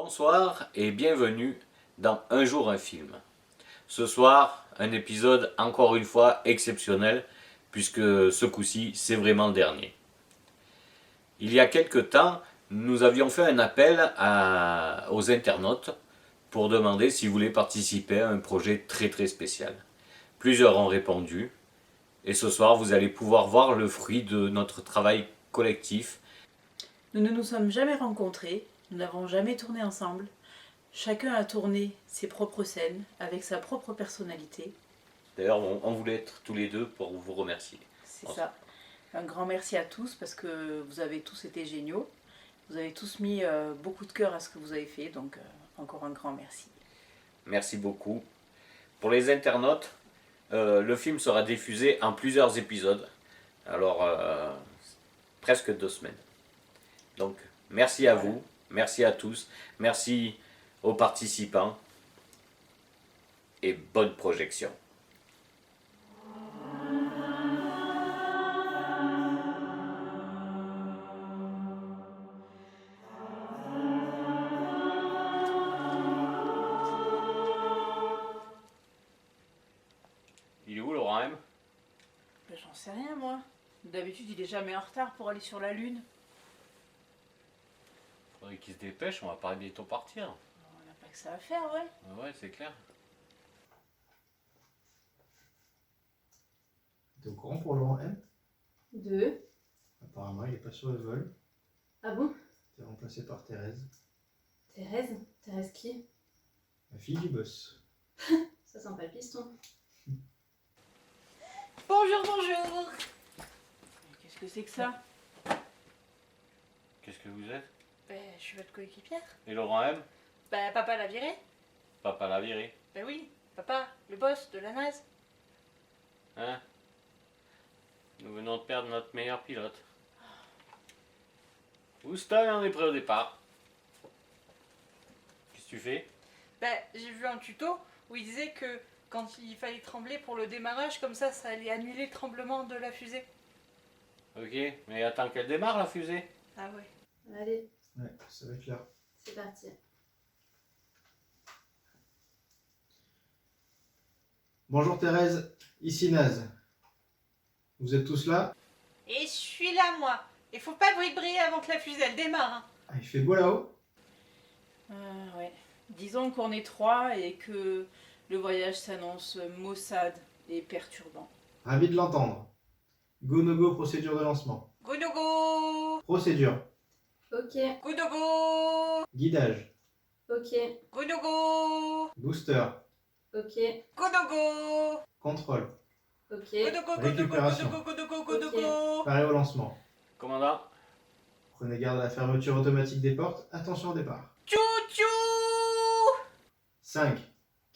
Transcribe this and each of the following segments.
Bonsoir et bienvenue dans Un jour un film. Ce soir, un épisode encore une fois exceptionnel puisque ce coup-ci c'est vraiment le dernier. Il y a quelque temps, nous avions fait un appel aux internautes pour demander s'ils voulaient participer à un projet très spécial. Plusieurs ont répondu et ce soir vous allez pouvoir voir le fruit de notre travail collectif. Nous ne nous sommes jamais rencontrés, nous n'avons jamais tourné ensemble. Chacun a tourné ses propres scènes avec sa propre personnalité. D'ailleurs, on voulait être tous les deux pour vous remercier. C'est ça. Un grand merci à tous parce que vous avez tous été géniaux. Vous avez tous mis beaucoup de cœur à ce que vous avez fait, donc encore un grand merci. Merci beaucoup. Pour les internautes, le film sera diffusé en plusieurs épisodes. Alors, presque 2 semaines. Donc, merci à vous, merci à tous, merci aux participants et bonne projection. Il est où Laurent M? Ben, j'en sais rien moi. D'habitude il est jamais en retard pour aller sur la lune. Faudrait qu'il se dépêche, on va pas bientôt partir. On n'a pas que ça à faire, ouais. Ouais, c'est clair. T'es au courant pour Laurent M? Deux. Apparemment, il est pas sur le vol. Ah bon? Il est remplacé par Thérèse, Thérèse? Thérèse qui? la fille du boss. Ça sent pas le piston. Bonjour, bonjour. Qu'est-ce que c'est que ça? Qu'est-ce que vous êtes? Ben, je suis votre coéquipière. Et Laurent M? Ben, papa l'a viré. Papa l'a viré. Ben oui, papa, le boss de la NASA. Hein? Nous venons de perdre notre meilleur pilote. Houston, on est prêt au départ. Qu'est-ce que tu fais? Ben, j'ai vu un tuto où il disait que quand il fallait trembler pour le démarrage, comme ça allait annuler le tremblement de la fusée. Ok, mais attends qu'elle démarre la fusée. Ah ouais. Allez, Ouais, ça va être là. c'est parti. Bonjour Thérèse, ici Naz. Vous êtes tous là? Et je suis là, moi. Il faut pas vibrer avant que la fusée elle démarre. Hein. Ah, il fait beau là-haut? Ouais. Disons qu'on est 3 et que le voyage s'annonce maussade et perturbant. Ravi de l'entendre. Go no go, procédure de lancement. Go no go. Procédure. Ok, Go no go. Guidage. ok, Go no go. Booster. ok, Go no go. Contrôle. ok. Go no go, go no go, Récupération. go no go, go no go. Paré au lancement. Commandant? Prenez garde à la fermeture automatique des portes. Attention au départ. Tchou tchou. 5,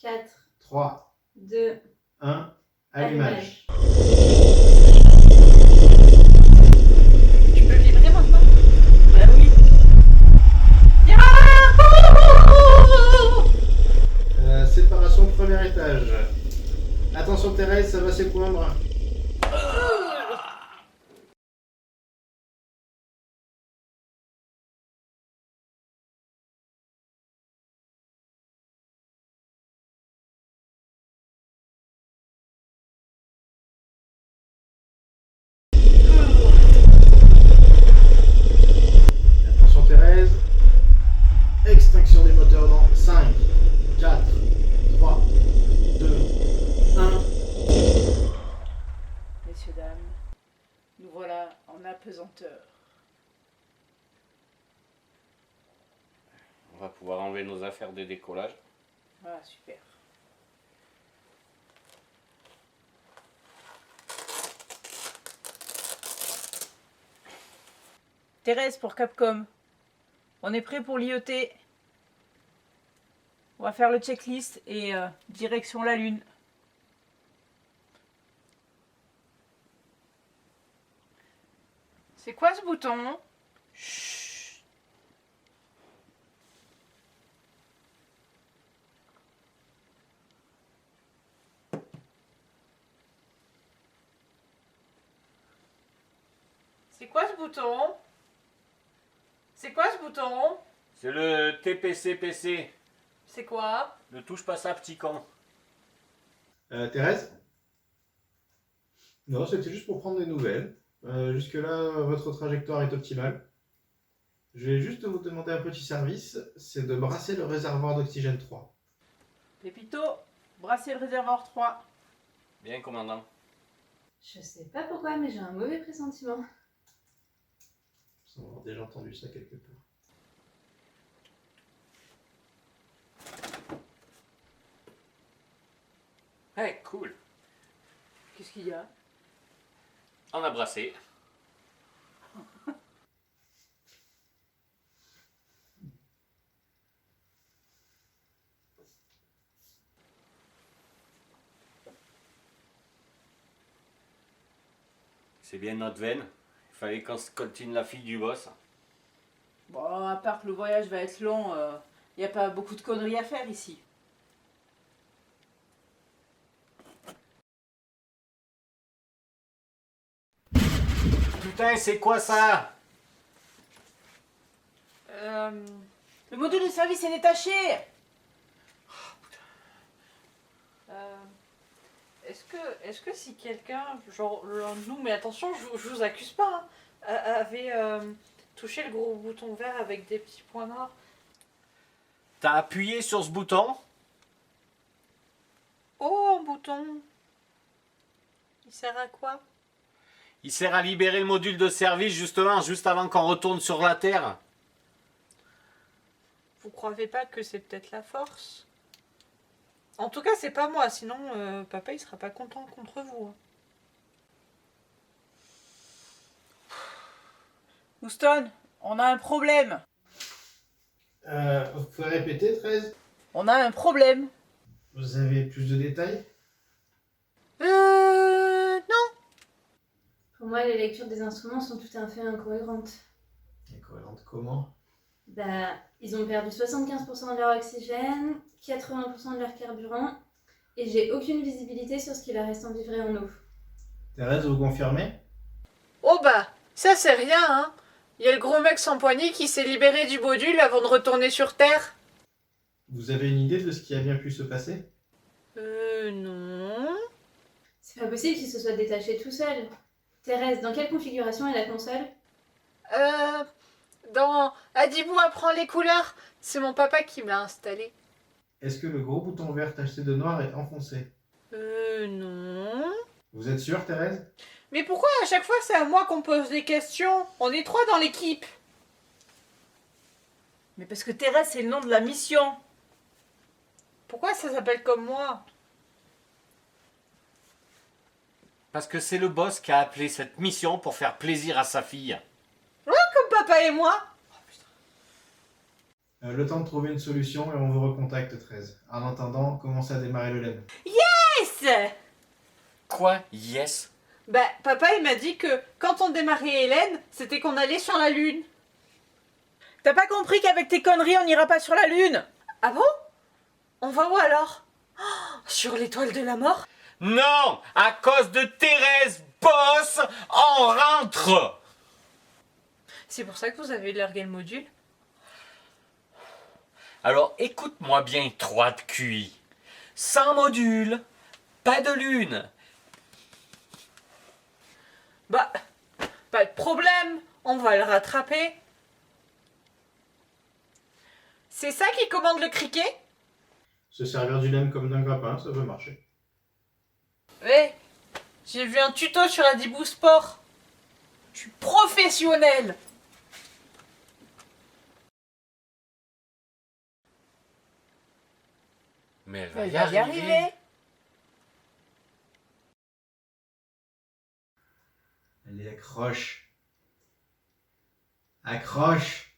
4, 3, 2, 1, allumage. Tu peux vibrer maintenant? Bah oui. Séparation premier étage. Attention Thérèse, ça va s'époindre. Attention Thérèse. Extinction des moteurs dans 5, 4, 3, 2, 1. Messieurs, dames, nous voilà en apesanteur. On va pouvoir enlever nos affaires de décollage. Ah, super. Thérèse pour Capcom. On est prêt pour l'IET. On va faire le checklist et direction la Lune. C'est quoi ce bouton? Chut. C'est quoi ce bouton? C'est quoi ce bouton? C'est le TPC-PC. C'est quoi? Ne touche pas ça, petit con. Thérèse? Non, c'était juste pour prendre des nouvelles. Jusque-là, votre trajectoire est optimale. Je vais juste vous demander un petit service, c'est de brasser le réservoir d'oxygène 3. Pépito, brassez le réservoir 3. Bien, commandant. Je sais pas pourquoi, mais j'ai un mauvais pressentiment. Sans avoir déjà entendu ça quelque part. Hey, cool. Qu'est-ce qu'il y a? On a brassé. C'est bien notre veine. Il fallait qu'on se continue la fille du boss. Bon, à part que le voyage va être long, y a pas beaucoup de conneries à faire ici. Putain, c'est quoi ça? Le module de service est détaché. Est-ce que si quelqu'un, genre nous, mais attention, je vous accuse pas, hein, avait touché le gros bouton vert avec des petits points noirs? T'as appuyé sur ce bouton? Oh, un bouton. Il sert à quoi? Il sert à libérer le module de service justement, juste avant qu'on retourne sur la Terre. Vous croyez pas que c'est peut-être la force? En tout cas, c'est pas moi, sinon papa il sera pas content contre vous, hein. Houston, on a un problème. Vous pouvez répéter, 13? On a un problème. Vous avez plus de détails? Non. Pour moi, les lectures des instruments sont tout à fait incohérentes. Incohérente comment? Bah, ils ont perdu 75% de leur oxygène, 80% de leur carburant, et j'ai aucune visibilité sur ce qui leur reste en vivre et en eau. Thérèse, vous confirmez? Oh bah, ça c'est rien, hein. Il y a le gros mec sans poignée qui s'est libéré du module avant de retourner sur Terre. Vous avez une idée de ce qui a bien pu se passer? Non. C'est pas possible qu'il se soit détaché tout seul. Thérèse, dans quelle configuration est la console? Dans Adibou apprend les couleurs, c'est mon papa qui me l'a installé. Est-ce que le gros bouton vert tacheté de noir est enfoncé? Non. Vous êtes sûr, Thérèse? Mais pourquoi à chaque fois c'est à moi qu'on pose des questions? On est 3 dans l'équipe. Mais parce que Thérèse, c'est le nom de la mission. Pourquoi ça s'appelle comme moi? Parce que c'est le boss qui a appelé cette mission pour faire plaisir à sa fille. Comme papa et moi? Le temps de trouver une solution et on vous recontacte, 13. En attendant, commencez à démarrer le LEM. Yes! Quoi? Yes? Bah, papa il m'a dit que quand on démarrait Hélène, c'était qu'on allait sur la Lune. T'as pas compris qu'avec tes conneries, on n'ira pas sur la Lune? Ah bon? On va où alors? Oh, sur l'étoile de la mort? Non! À cause de Thérèse, boss, on rentre! C'est pour ça que vous avez largué le module? Alors écoute-moi bien, 3 de QI. Sans module, pas de lune. Bah, pas de problème, on va le rattraper. C'est ça qui commande le criquet? Se servir du LEM comme d'un grappin, ça peut marcher. Ouais, j'ai vu un tuto sur Adibou Sport. Je suis professionnel. Mais elle va Elle y va y arriver. arriver. Allez, accroche. Accroche.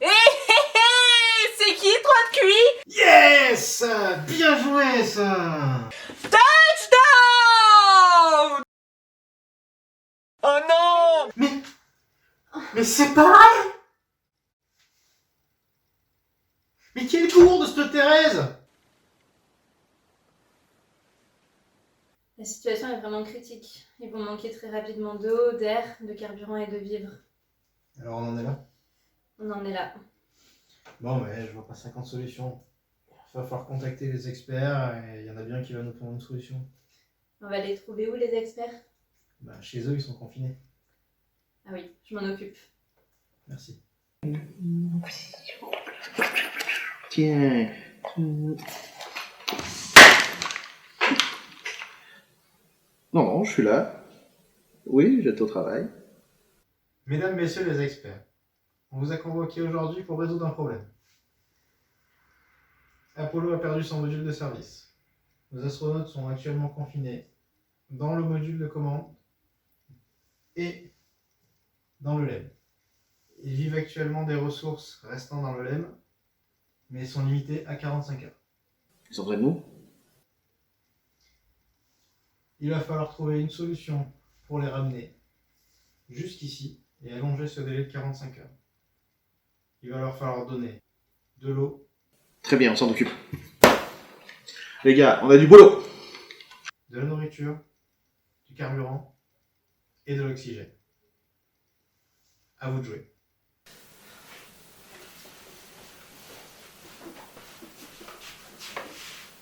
Hé hé hé, c'est qui 3 de QI? Yes! Bien joué, ça! Touchdown! Oh non! Mais c'est pas vrai! Mais quelle gourde, cette Thérèse! La situation est vraiment critique. Ils vont manquer très rapidement d'eau, d'air, de carburant et de vivres. Alors on en est là? On en est là. Bon, mais je vois pas 50 solutions. Il va falloir contacter les experts et il y en a bien qui va nous trouver une solution. On va les trouver où, les experts? Bah, chez eux, ils sont confinés. Ah oui, je m'en occupe. Merci. Tiens. Non, je suis là. Oui, j'étais au travail. Mesdames, messieurs les experts, on vous a convoqué aujourd'hui pour résoudre un problème. Apollo a perdu son module de service. Nos astronautes sont actuellement confinés dans le module de commande et dans le LEM. Ils vivent actuellement des ressources restant dans le LEM, mais sont limitées à 45 heures. Ils sont près de nous? Il va falloir trouver une solution pour les ramener jusqu'ici et allonger ce délai de 45 heures. Il va leur falloir donner de l'eau, Très bien, on s'en occupe. Les gars, on a du boulot. de la nourriture, du carburant et de l'oxygène. À vous de jouer.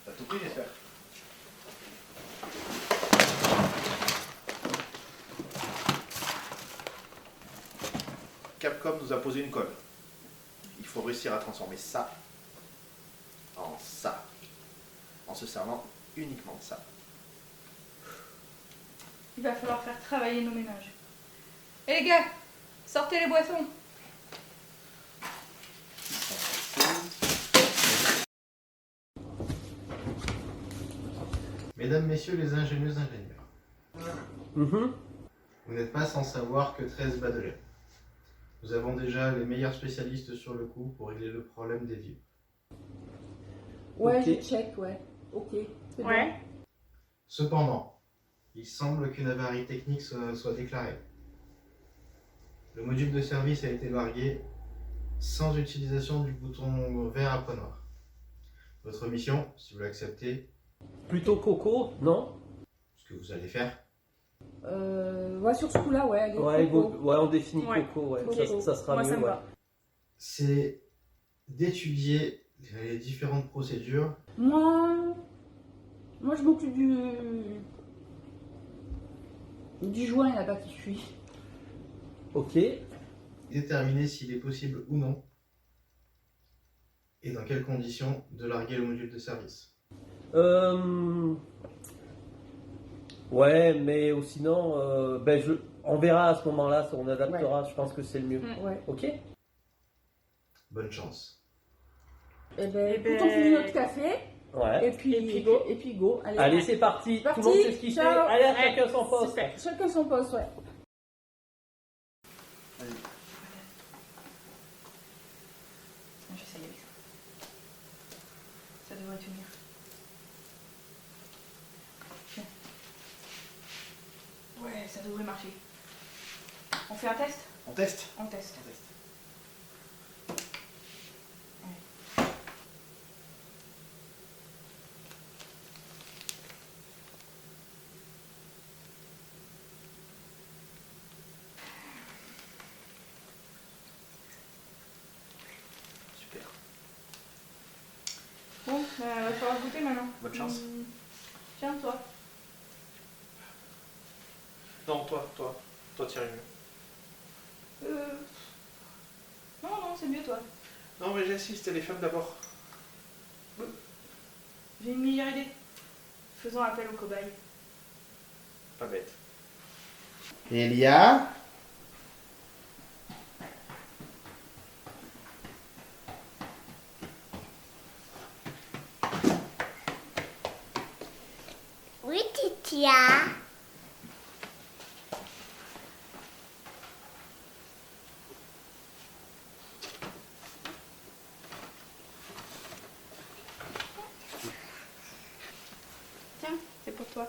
T'as tout pris, j'espère. Capcom nous a posé une colle. Il faut réussir à transformer ça en ça, en se servant uniquement de ça. Il va falloir faire travailler nos ménages. Eh les gars, sortez les boissons. Mesdames, messieurs les ingénieuses ingénieurs, vous n'êtes pas sans savoir que 13 bat de l'aile. Nous avons déjà les meilleurs spécialistes sur le coup pour régler le problème des vieux. Ouais, Ok. je check, ouais. Ok. C'est Ouais. bon. Cependant, il semble qu'une avarie technique soit déclarée. Le module de service a été largué sans utilisation du bouton vert à poids noir. Votre mission, si vous l'acceptez, Plutôt coco, non? ce que vous allez faire, Ouais, sur ce coup-là, ouais. allez, Ouais, coco. ouais, on définit Ouais. coco, ouais. Coco. Ça sera Moi, mieux, ça me ouais. va. c'est d'étudier les différentes procédures Moi, je m'occupe du joint là-bas qui fuit. Ok. déterminer s'il est possible ou non et dans quelles conditions de larguer le module de service. Ouais, mais sinon, on verra à ce moment-là, on adaptera, je pense que c'est le mieux. Ouais. Ok? Bonne chance. Eh ben, Eh ben- écoute, on finit notre café Ouais. et puis go. Et puis go. Allez, Allez, c'est parti. Parti. Tout le monde sait ce qu'il fait. Ciao. Allez, à Ouais. chacun son poste. Super. chacun son poste, ouais. J'essaye avec ça. Ça devrait tenir. Tiens. Ouais, ça devrait marcher. On fait un test? On teste? On teste. On teste. Super. Bon, va falloir goûter maintenant. Bonne chance. Tiens, toi. Non, toi tiens mieux. Non, c'est mieux toi. Non, mais j'insiste, les femmes d'abord. J'ai une meilleure idée. Faisons appel au cobaye. Pas bête. Elia, Oui, Titia. Tiens, c'est pour toi.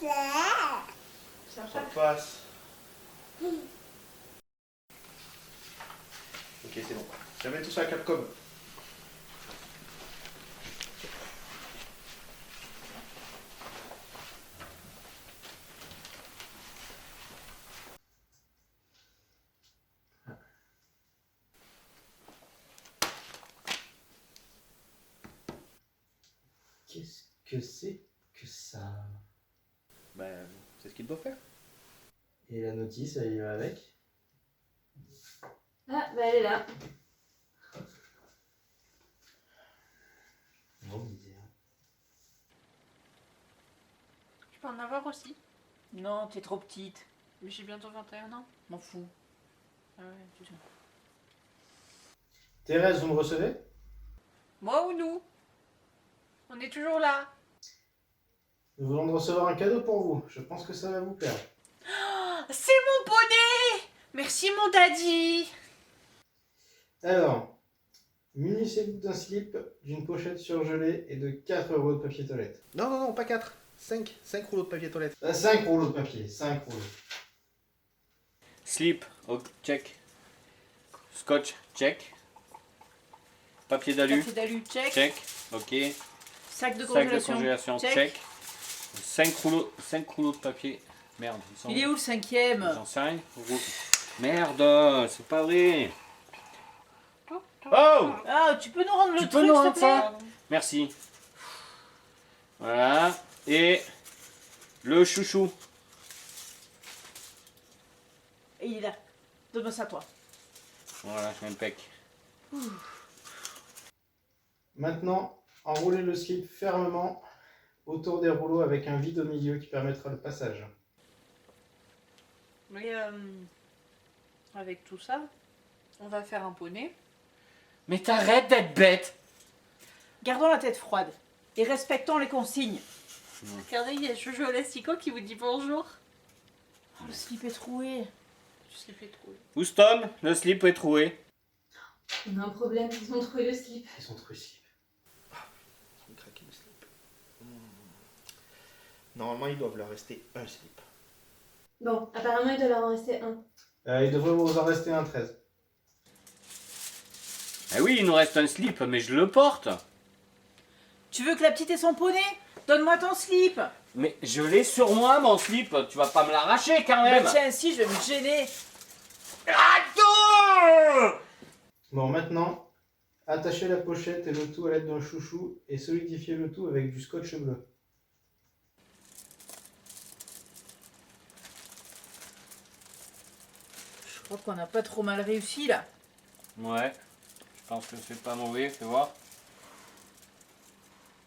Ça Ça passe. passe. Ok, c'est bon. J'avais tout ça à Capcom. Qu'est-ce que c'est que ça? Ben, c'est ce qu'il doit faire. Et la notice, elle y va avec? Ah, bah elle est là. Oh, misère. Je peux en avoir aussi. Non, t'es trop petite. Mais j'ai bientôt 21 ans. M'en fous. Ah ouais, tu sais. Thérèse, vous me recevez? Moi ou nous? On est toujours là. Nous venons de recevoir un cadeau pour vous. Je pense que ça va vous plaire. C'est mon poney! Merci mon daddy! Alors, munissez-vous d'un slip, d'une pochette surgelée et de 4 rouleaux de papier toilette. Non, non, non, pas 4. 5 rouleaux de papier toilette. 5 rouleaux de papier, 5 rouleaux. Slip, check. Scotch, check. Papier d'alu, Papier d'alu, check. check. Ok. Sac de Sac de congélation, congélation, check. 5 rouleaux de papier. Merde, ils sont Il est où le 5e? J'en sais rien. Merde, c'est pas vrai. Oh! Ah, tu peux nous rendre le Tu truc, peux nous s'il te rendre plaît? ça? Merci. Voilà. Et le chouchou. Et il est là. Donne-moi ça, toi. Voilà, impec. Maintenant, enroulez le slip fermement autour des rouleaux avec un vide au milieu qui permettra le passage. Mais avec tout ça, on va faire un poney. Mais t'arrêtes d'être bête. Gardons la tête froide et respectons les consignes. Regardez, il y a Jojo Lastico qui vous dit bonjour. Oh, le slip est troué. Je sais plus trop. Houston, le slip est troué. On a un problème, ils ont trouvé le slip. Ils sont troués le slip. Ils ont craqué le slip. Normalement, il doit leur rester un slip. Bon, apparemment il doit leur en rester un. Il devrait vous en rester un 13. Ah oui, il nous reste un slip, mais je le porte. Tu veux que la petite ait son poney? Donne-moi ton slip. Mais je l'ai sur moi, mon slip. Tu vas pas me l'arracher quand même. Bah tiens, si, je vais me gêner. Attends! Bon, maintenant, attachez la pochette et le tout à l'aide d'un chouchou et solidifiez le tout avec du scotch bleu. Je crois qu'on n'a pas trop mal réussi, là. Ouais, je pense que c'est pas mauvais, fais voir.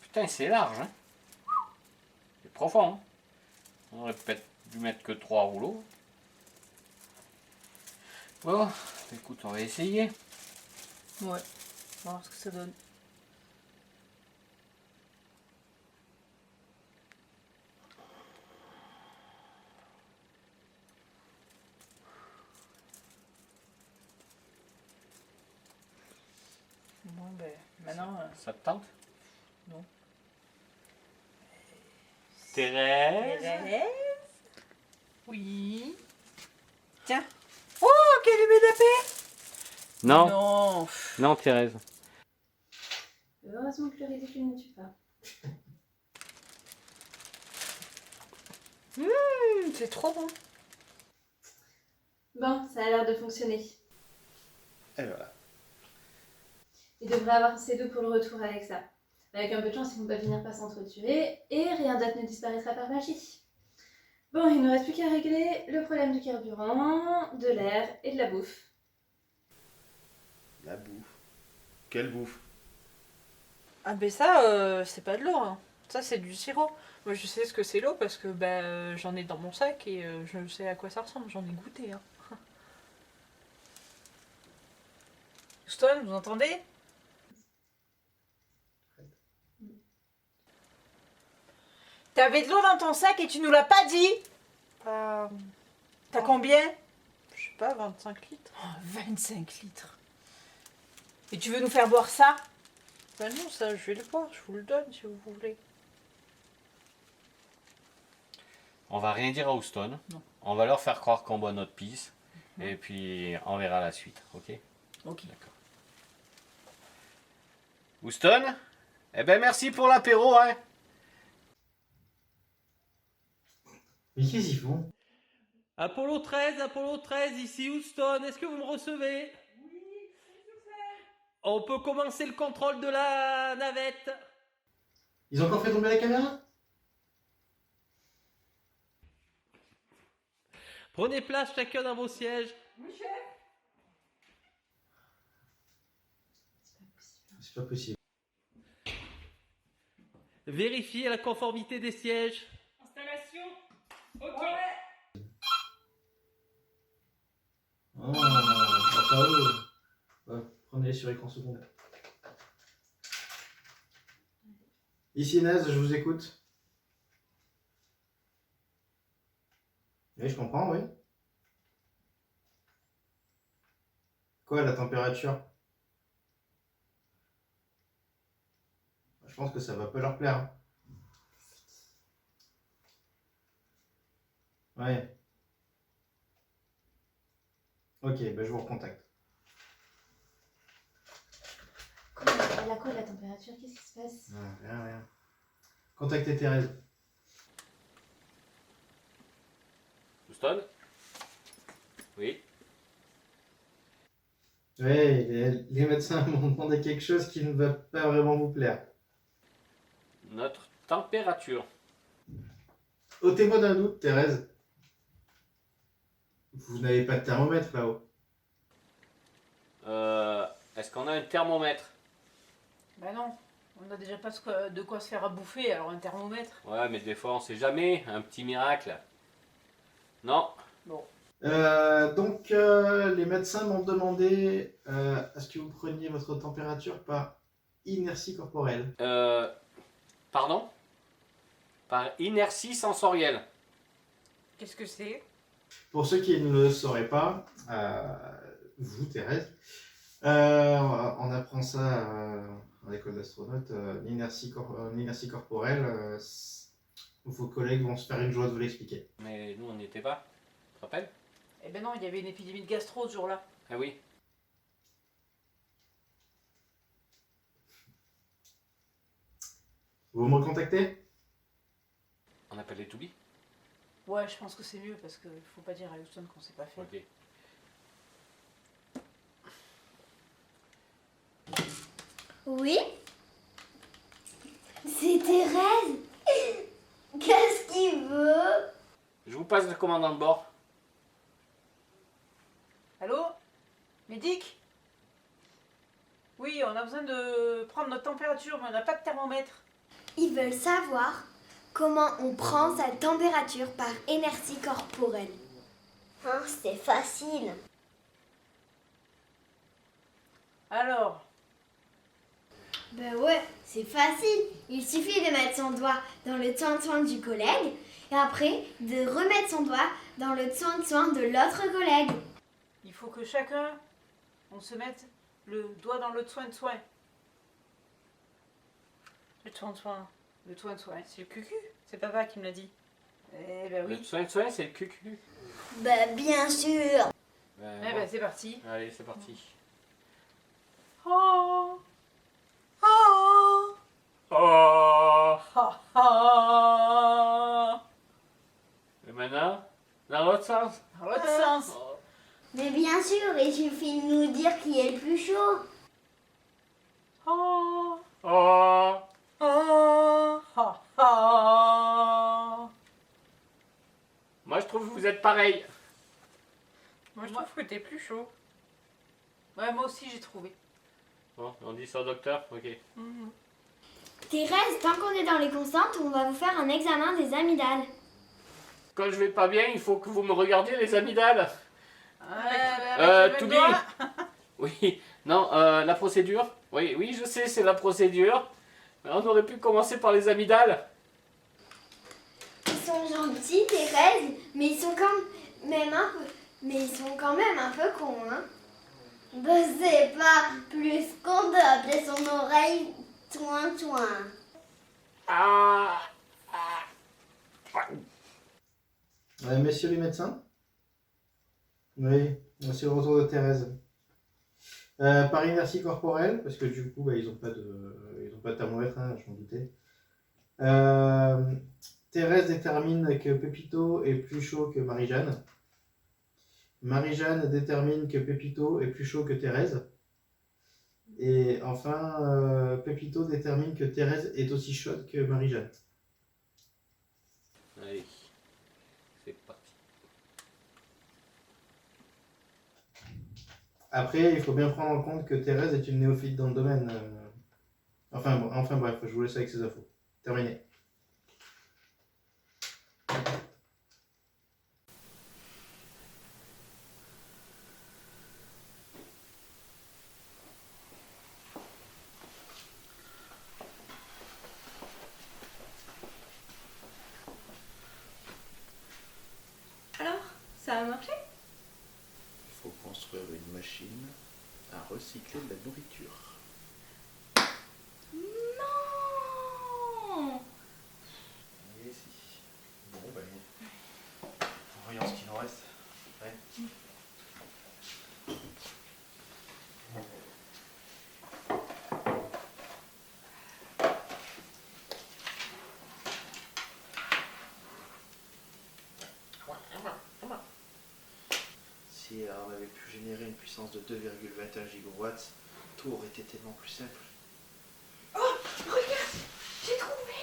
Putain, c'est large, hein. C'est profond, hein. On aurait peut-être dû mettre que 3 rouleaux. Bon, écoute, on va essayer. Ouais. On va voir ce que ça donne. Bon, ben, maintenant... Ça te tente? Non. Thérèse? Thérèse? Oui. Tiens. Oh, quel MDP! Non. Non. Non, Thérèse. Heureusement que le ridicule ne tue pas. C'est trop bon. Bon, ça a l'air de fonctionner. Et voilà. Il devrait avoir assez d'eau pour le retour, Alexa. Avec un peu de chance, ils vont pas finir par s'entretuer et rien d'autre ne disparaîtra par magie. Bon, il ne reste plus qu'à régler le problème du carburant, de l'air et de la bouffe. La bouffe. Quelle bouffe? Ah ben ça, c'est pas de l'eau, hein. Ça c'est du sirop. Moi je sais ce que c'est l'eau parce que j'en ai dans mon sac et je sais à quoi ça ressemble, j'en ai goûté. Hein. Houston, vous entendez? T'avais de l'eau dans ton sac et tu nous l'as pas dit? Pas... T'as combien? Je sais pas, 25 litres. Oh, 25 litres. Et tu veux nous faire boire ça? Ben non, ça je vais le boire, je vous le donne si vous voulez. On va rien dire à Houston. Non. On va leur faire croire qu'on boit notre pisse. Et puis on verra la suite, ok? Ok. D'accord. Houston? Eh ben merci pour l'apéro, hein. Mais qu'est-ce qu'ils font? Apollo 13, ici Houston, est-ce que vous me recevez? Oui, on peut commencer le contrôle de la navette. Ils ont encore fait tomber la caméra? Prenez place chacun dans vos sièges. C'est pas possible. Vérifiez la conformité des sièges. Installation. Ok. Oh, pas eux. Ouais, prenez-les sur écran secondaire. Ici Naz, je vous écoute. Oui, je comprends, oui. Quoi, la température? Je pense que ça va pas leur plaire. Hein. Ouais. Ok, bah je vous recontacte. Elle a quoi la température? Qu'est-ce qui se passe? Rien. Contactez Thérèse. Houston? Oui. Ouais, les médecins m'ont demandé quelque chose qui ne va pas vraiment vous plaire. Notre température. Ôtez-moi d'un doute, Thérèse. Vous n'avez pas de thermomètre là-haut. Est-ce qu'on a un thermomètre? Ben non, on n'a déjà pas de quoi se faire à bouffer, alors un thermomètre. Ouais, mais des fois on sait jamais, un petit miracle. Non. Bon. Donc, les médecins m'ont demandé à ce que vous preniez votre température par inertie corporelle. Pardon? Par inertie sensorielle. Qu'est-ce que c'est? Pour ceux qui ne le sauraient pas, vous, Thérèse, on apprend ça en école d'astronaute, l'inertie corporelle. Vos collègues vont se faire une joie de vous l'expliquer. Mais nous on n'y était pas. Tu te rappelles? Eh ben non, il y avait une épidémie de gastro ce jour-là. Ah oui. Vous me recontactez? On appelle les Toubis? Ouais, je pense que c'est mieux parce qu'il faut pas dire à Houston qu'on s'est pas fait. Ok. Oui? C'est Thérèse? Qu'est-ce qu'il veut? Je vous passe le commandant de bord. Allô? Médic? Oui, on a besoin de prendre notre température, mais on n'a pas de thermomètre. Ils veulent savoir comment on prend sa température par inertie corporelle. Hein, c'est facile. Alors? Ben ouais, c'est facile. Il suffit de mettre son doigt dans le toin-toin du collègue et après de remettre son doigt dans le toin-toin de l'autre collègue. Il faut que chacun, on se mette le doigt dans le soin. Le soin. Le soin. C'est le cucu. C'est papa qui me l'a dit. Eh ben Le oui. soin, c'est le cucu. Ben bien sûr. Eh ben c'est parti. Allez, c'est parti. Oh. Oh. Oh. Ha ha. Et maintenant, dans l'autre sens. Dans l'autre sens. Mais bien sûr, il suffit de nous dire qui est le plus chaud. Oh. Oh. Oh. Ha ha. Moi, je trouve que vous êtes pareil. Moi, je trouve que t'es plus chaud. Ouais, moi aussi j'ai trouvé. Bon, on dit ça au docteur? Ok. Thérèse, tant qu'on est dans les constantes, on va vous faire un examen des amygdales. Quand je vais pas bien, il faut que vous me regardiez les amygdales. Avec le Toubis. doigt. Oui, non, la procédure. Oui, je sais, c'est la procédure. Mais on aurait pu commencer par les amygdales. Ils sont gentils, Thérèse, mais ils sont quand même un peu cons, hein. Ben c'est pas plus qu'on doit appeler son oreille toin. Ah. Messieurs les médecins? Oui, c'est le retour de Thérèse. Par inertie corporelle, parce que du coup, bah, ils n'ont pas de thermomètre, hein, je m'en doutais. Thérèse détermine que Pépito est plus chaud que Marie-Jeanne. Marie-Jeanne détermine que Pépito est plus chaud que Thérèse. Et enfin, Pépito détermine que Thérèse est aussi chaude que Marie-Jeanne. Allez, c'est parti. Après, il faut bien prendre en compte que Thérèse est une néophyte dans le domaine. Enfin bref, je vous laisse avec ces infos. Terminé. Alors, ça a marché? Il faut construire une machine à recycler de la nourriture. Non! Et si. Bon, ben. Voyons ce qu'il nous reste. Ouais. Si on avait pu générer une puissance de 2,21 gigawatts, tout aurait été tellement plus simple. Oh, regarde! J'ai trouvé!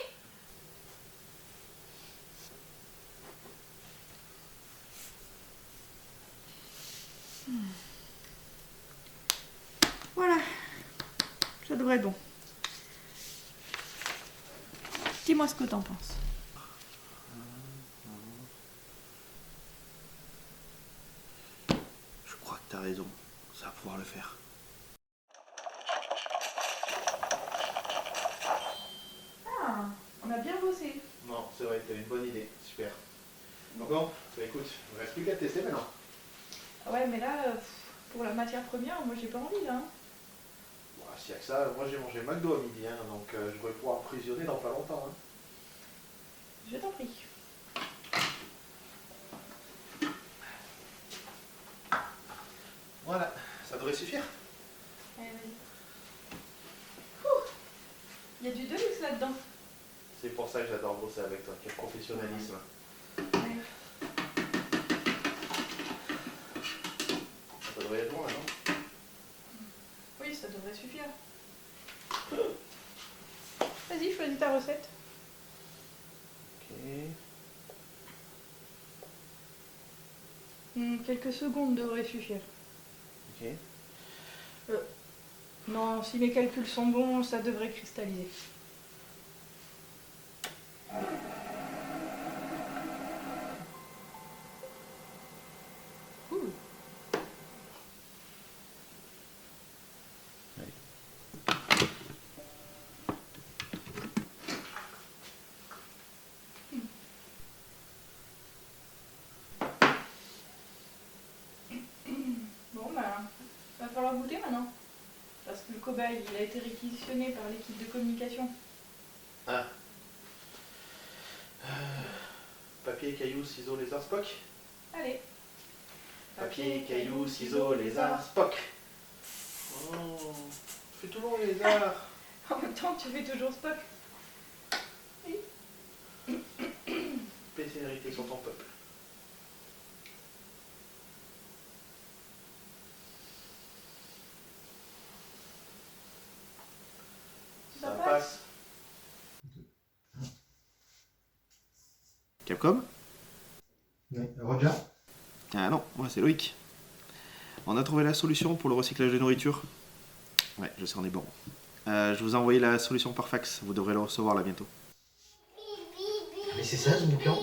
Voilà. Ça devrait être bon. Dis-moi ce que t'en penses. Je crois que t'as raison, ça va pouvoir le faire. Ah, on a bien bossé. Non, c'est vrai, t'as une bonne idée, super. Bon, bah écoute, il ne reste plus qu'à tester maintenant. Ah ouais, mais là, pour la matière première, moi j'ai pas envie là. Bon, s'il y a que ça, moi j'ai mangé McDo à midi, hein, donc je devrais pouvoir emprisonner dans pas longtemps. Hein. Je t'en prie. Voilà, ça devrait suffire. Allez, vas-y. Il y a du deluxe là-dedans. C'est pour ça que j'adore bosser avec toi, quel professionnalisme. Ouais. Ça devrait être bon là, non? Oui, ça devrait suffire. Vas-y, choisis ta recette. Ok. Quelques secondes devraient suffire. Ok. Non, si mes calculs sont bons, ça devrait cristalliser. Cool. Bon, bah, va falloir goûter maintenant. Parce que le cobaye, il a été réquisitionné par l'équipe de communication. Ah. Papier, caillou, ciseaux, lézard, Spock. Allez. Papier, caillou, ciseaux, lézard, Spock. Oh, fais tout long, lézard. En même temps, tu fais toujours Spock. Spécialité sur ton peuple. Ça passe. Capcom? Oui. Roger? Ah non, moi c'est Loïc. On a trouvé la solution pour le recyclage de nourriture. Ouais, je sais, on est bon. Je vous ai envoyé la solution par fax, vous devrez le recevoir là bientôt. Mais c'est ça ce bouquin? Vous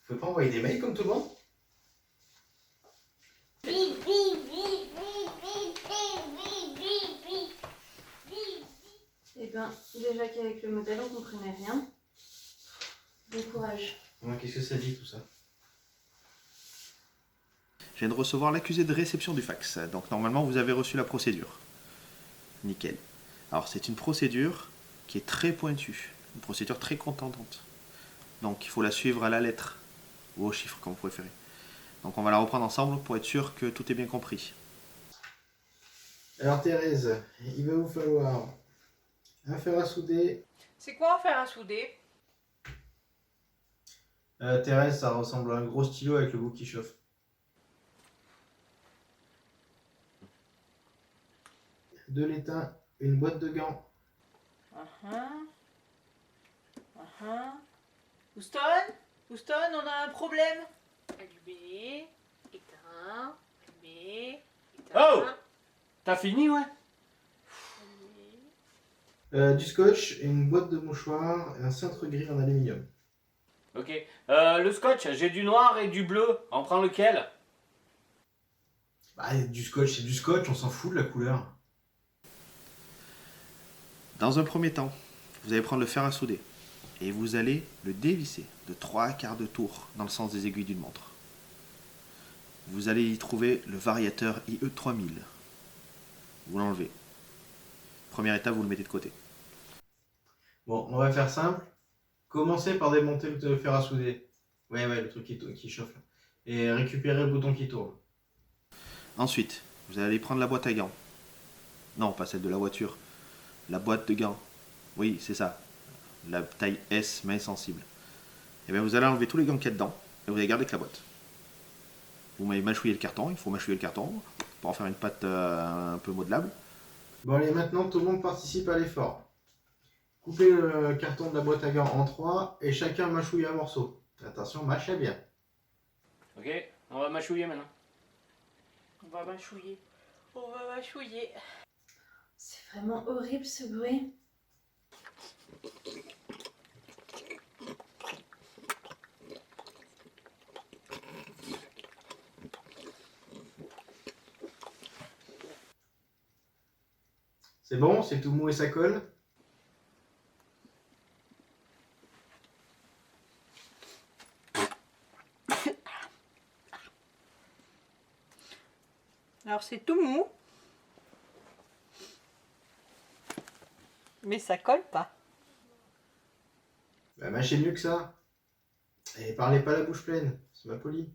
pouvez pas envoyer des mails comme tout le monde? Eh ben, déjà qu'avec le modèle, on comprenait rien. Bon courage. Ouais, qu'est-ce que ça dit tout ça? Je viens de recevoir l'accusé de réception du fax, donc normalement vous avez reçu la procédure. Nickel. Alors c'est une procédure qui est très pointue, une procédure très contendante. Donc il faut la suivre à la lettre, ou au chiffre comme vous préférez. Donc on va la reprendre ensemble pour être sûr que tout est bien compris. Alors Thérèse, il va vous falloir un fer à souder. C'est quoi un fer à souder? Thérèse, ça ressemble à un gros stylo avec le bout qui chauffe. De l'étain, une boîte de gants. Houston? Houston, on a un problème. Allumé, éteint, allumé, éteint. Oh! T'as fini, ouais? Allumé. Du scotch, une boîte de mouchoirs et un cintre gris en aluminium. Ok. Le scotch, j'ai du noir et du bleu. On prend lequel? Bah, du scotch, c'est du scotch, on s'en fout de la couleur. Dans un premier temps, vous allez prendre le fer à souder et vous allez le dévisser de 3/4 de tour dans le sens des aiguilles d'une montre. Vous allez y trouver le variateur IE3000. Vous l'enlevez. Première étape, vous le mettez de côté. Bon, on va faire simple. Commencez par démonter le fer à souder. Ouais, le truc qui chauffe là. Et récupérer le bouton qui tourne. Ensuite, vous allez prendre la boîte à gants. Non, pas celle de la voiture. La boîte de gants. Oui, c'est ça. La taille S, main sensible. Et bien vous allez enlever tous les gants qu'il y a dedans et vous allez garder que la boîte. Vous m'avez mâchouillé le carton, il faut mâchouiller le carton pour en faire une pâte un peu modelable. Bon allez, maintenant tout le monde participe à l'effort. Coupez le carton de la boîte à gants en 3 et chacun mâchouille un morceau. Attention, mâchez bien. Ok, on va mâchouiller maintenant. On va mâchouiller. On va mâchouiller. C'est vraiment horrible ce bruit. C'est bon, c'est tout mou et ça colle. Alors c'est tout mou. Mais ça colle pas. Bah mâchez mieux que ça. Et parlez pas la bouche pleine, c'est ma poli.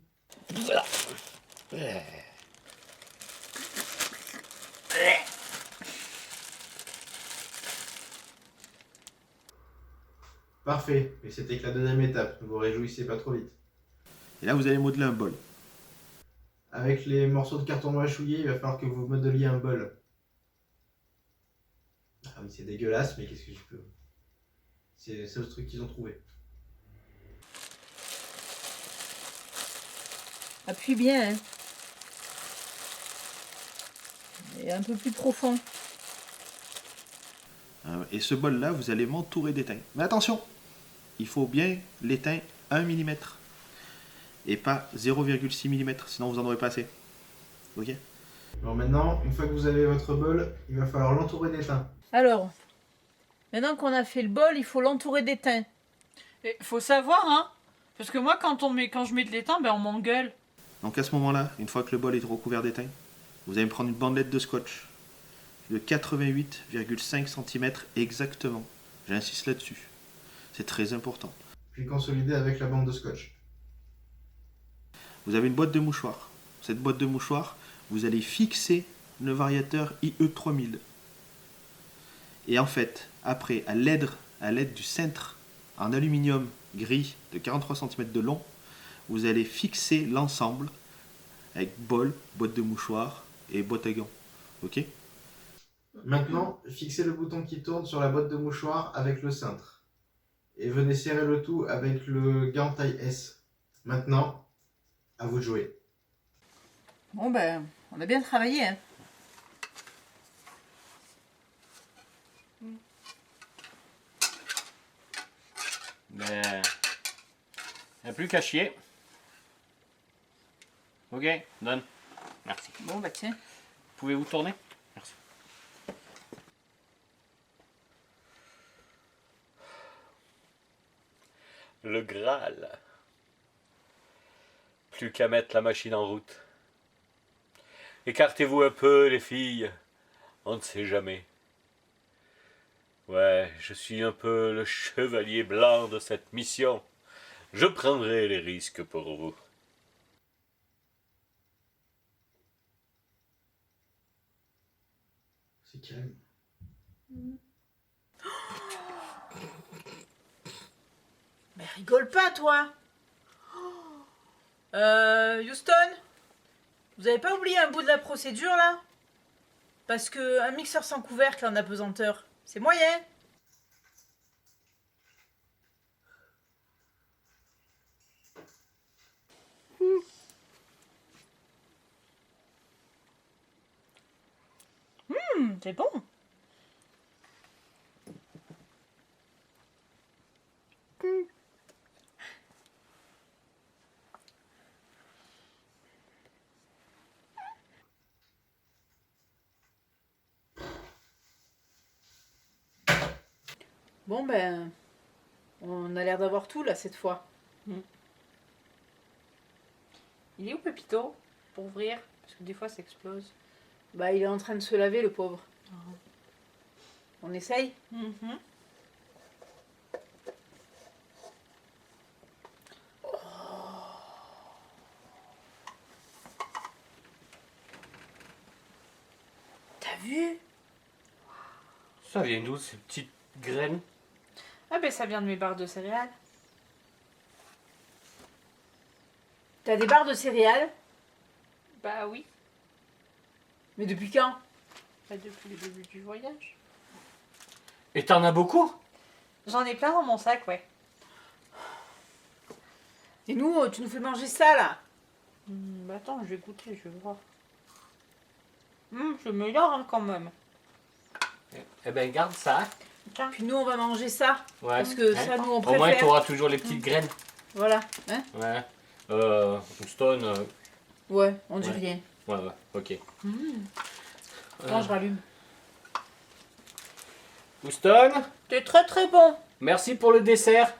Parfait, et c'était que la deuxième étape, ne vous réjouissez pas trop vite. Et là vous allez modeler un bol. Avec les morceaux de carton mâchouillés, il va falloir que vous modeliez un bol. Ah oui, c'est dégueulasse, mais qu'est-ce que je peux... C'est le seul truc qu'ils ont trouvé. Appuie bien, hein. Et un peu plus profond. Et ce bol là, vous allez m'entourer d'étain. Mais attention, il faut bien l'étain 1 mm. Et pas 0,6 mm, sinon vous en aurez pas assez. Ok? Bon maintenant, une fois que vous avez votre bol, il va falloir l'entourer d'étain. Alors, maintenant qu'on a fait le bol, il faut l'entourer d'étain. Il faut savoir, hein. Parce que moi, quand je mets de l'étain, ben on m'engueule. Donc à ce moment-là, une fois que le bol est recouvert d'étain, vous allez me prendre une bandelette de scotch de 88,5 cm exactement. J'insiste là-dessus. C'est très important. Puis consolider avec la bande de scotch. Vous avez une boîte de mouchoirs. Cette boîte de mouchoirs, vous allez fixer le variateur IE3000. Et en fait, après, à l'aide du cintre en aluminium gris de 43 cm de long, vous allez fixer l'ensemble avec bol, boîte de mouchoirs et boîte à gants. Ok? Maintenant, fixez le bouton qui tourne sur la boîte de mouchoirs avec le cintre. Et venez serrer le tout avec le gant taille S. Maintenant, à vous de jouer. Bon ben, on a bien travaillé, hein. Mais... il n'y a plus qu'à chier. Ok, donne. Merci. Bon bah tiens. Pouvez-vous tourner? Merci. Le Graal. Plus qu'à mettre la machine en route. Écartez-vous un peu, les filles. On ne sait jamais. Ouais, je suis un peu le chevalier blanc de cette mission. Je prendrai les risques pour vous. C'est calme. Mais rigole pas, toi. Houston, vous avez pas oublié un bout de la procédure, là? Parce que un mixeur sans couvercle en apesanteur, c'est moyen. C'est bon. Bon ben, on a l'air d'avoir tout là cette fois. Il est où Pépito pour ouvrir? Parce que des fois ça explose. Bah il est en train de se laver le pauvre. On essaye? T'as vu? Ça vient d'où ces petites graines? Ah ben ça vient de mes barres de céréales. T'as des barres de céréales? Bah oui, Mais depuis quand? bah depuis le début du voyage. Et t'en as beaucoup? J'en ai plein dans mon sac, ouais. Et nous, tu nous fais manger ça là? Bah attends, je vais goûter, je vais voir. C'est meilleur hein, quand même. Eh ben garde ça. Tiens. Puis nous, on va manger ça. Ouais. Parce que Hein? ça, nous, on Au préfère. moins t'auras toujours les petites graines. Voilà. Hein? Ouais. Houston. Ouais, on dit Ouais. rien. Ouais, ok. Attends, je rallume. Houston, C'est très très bon. merci pour le dessert.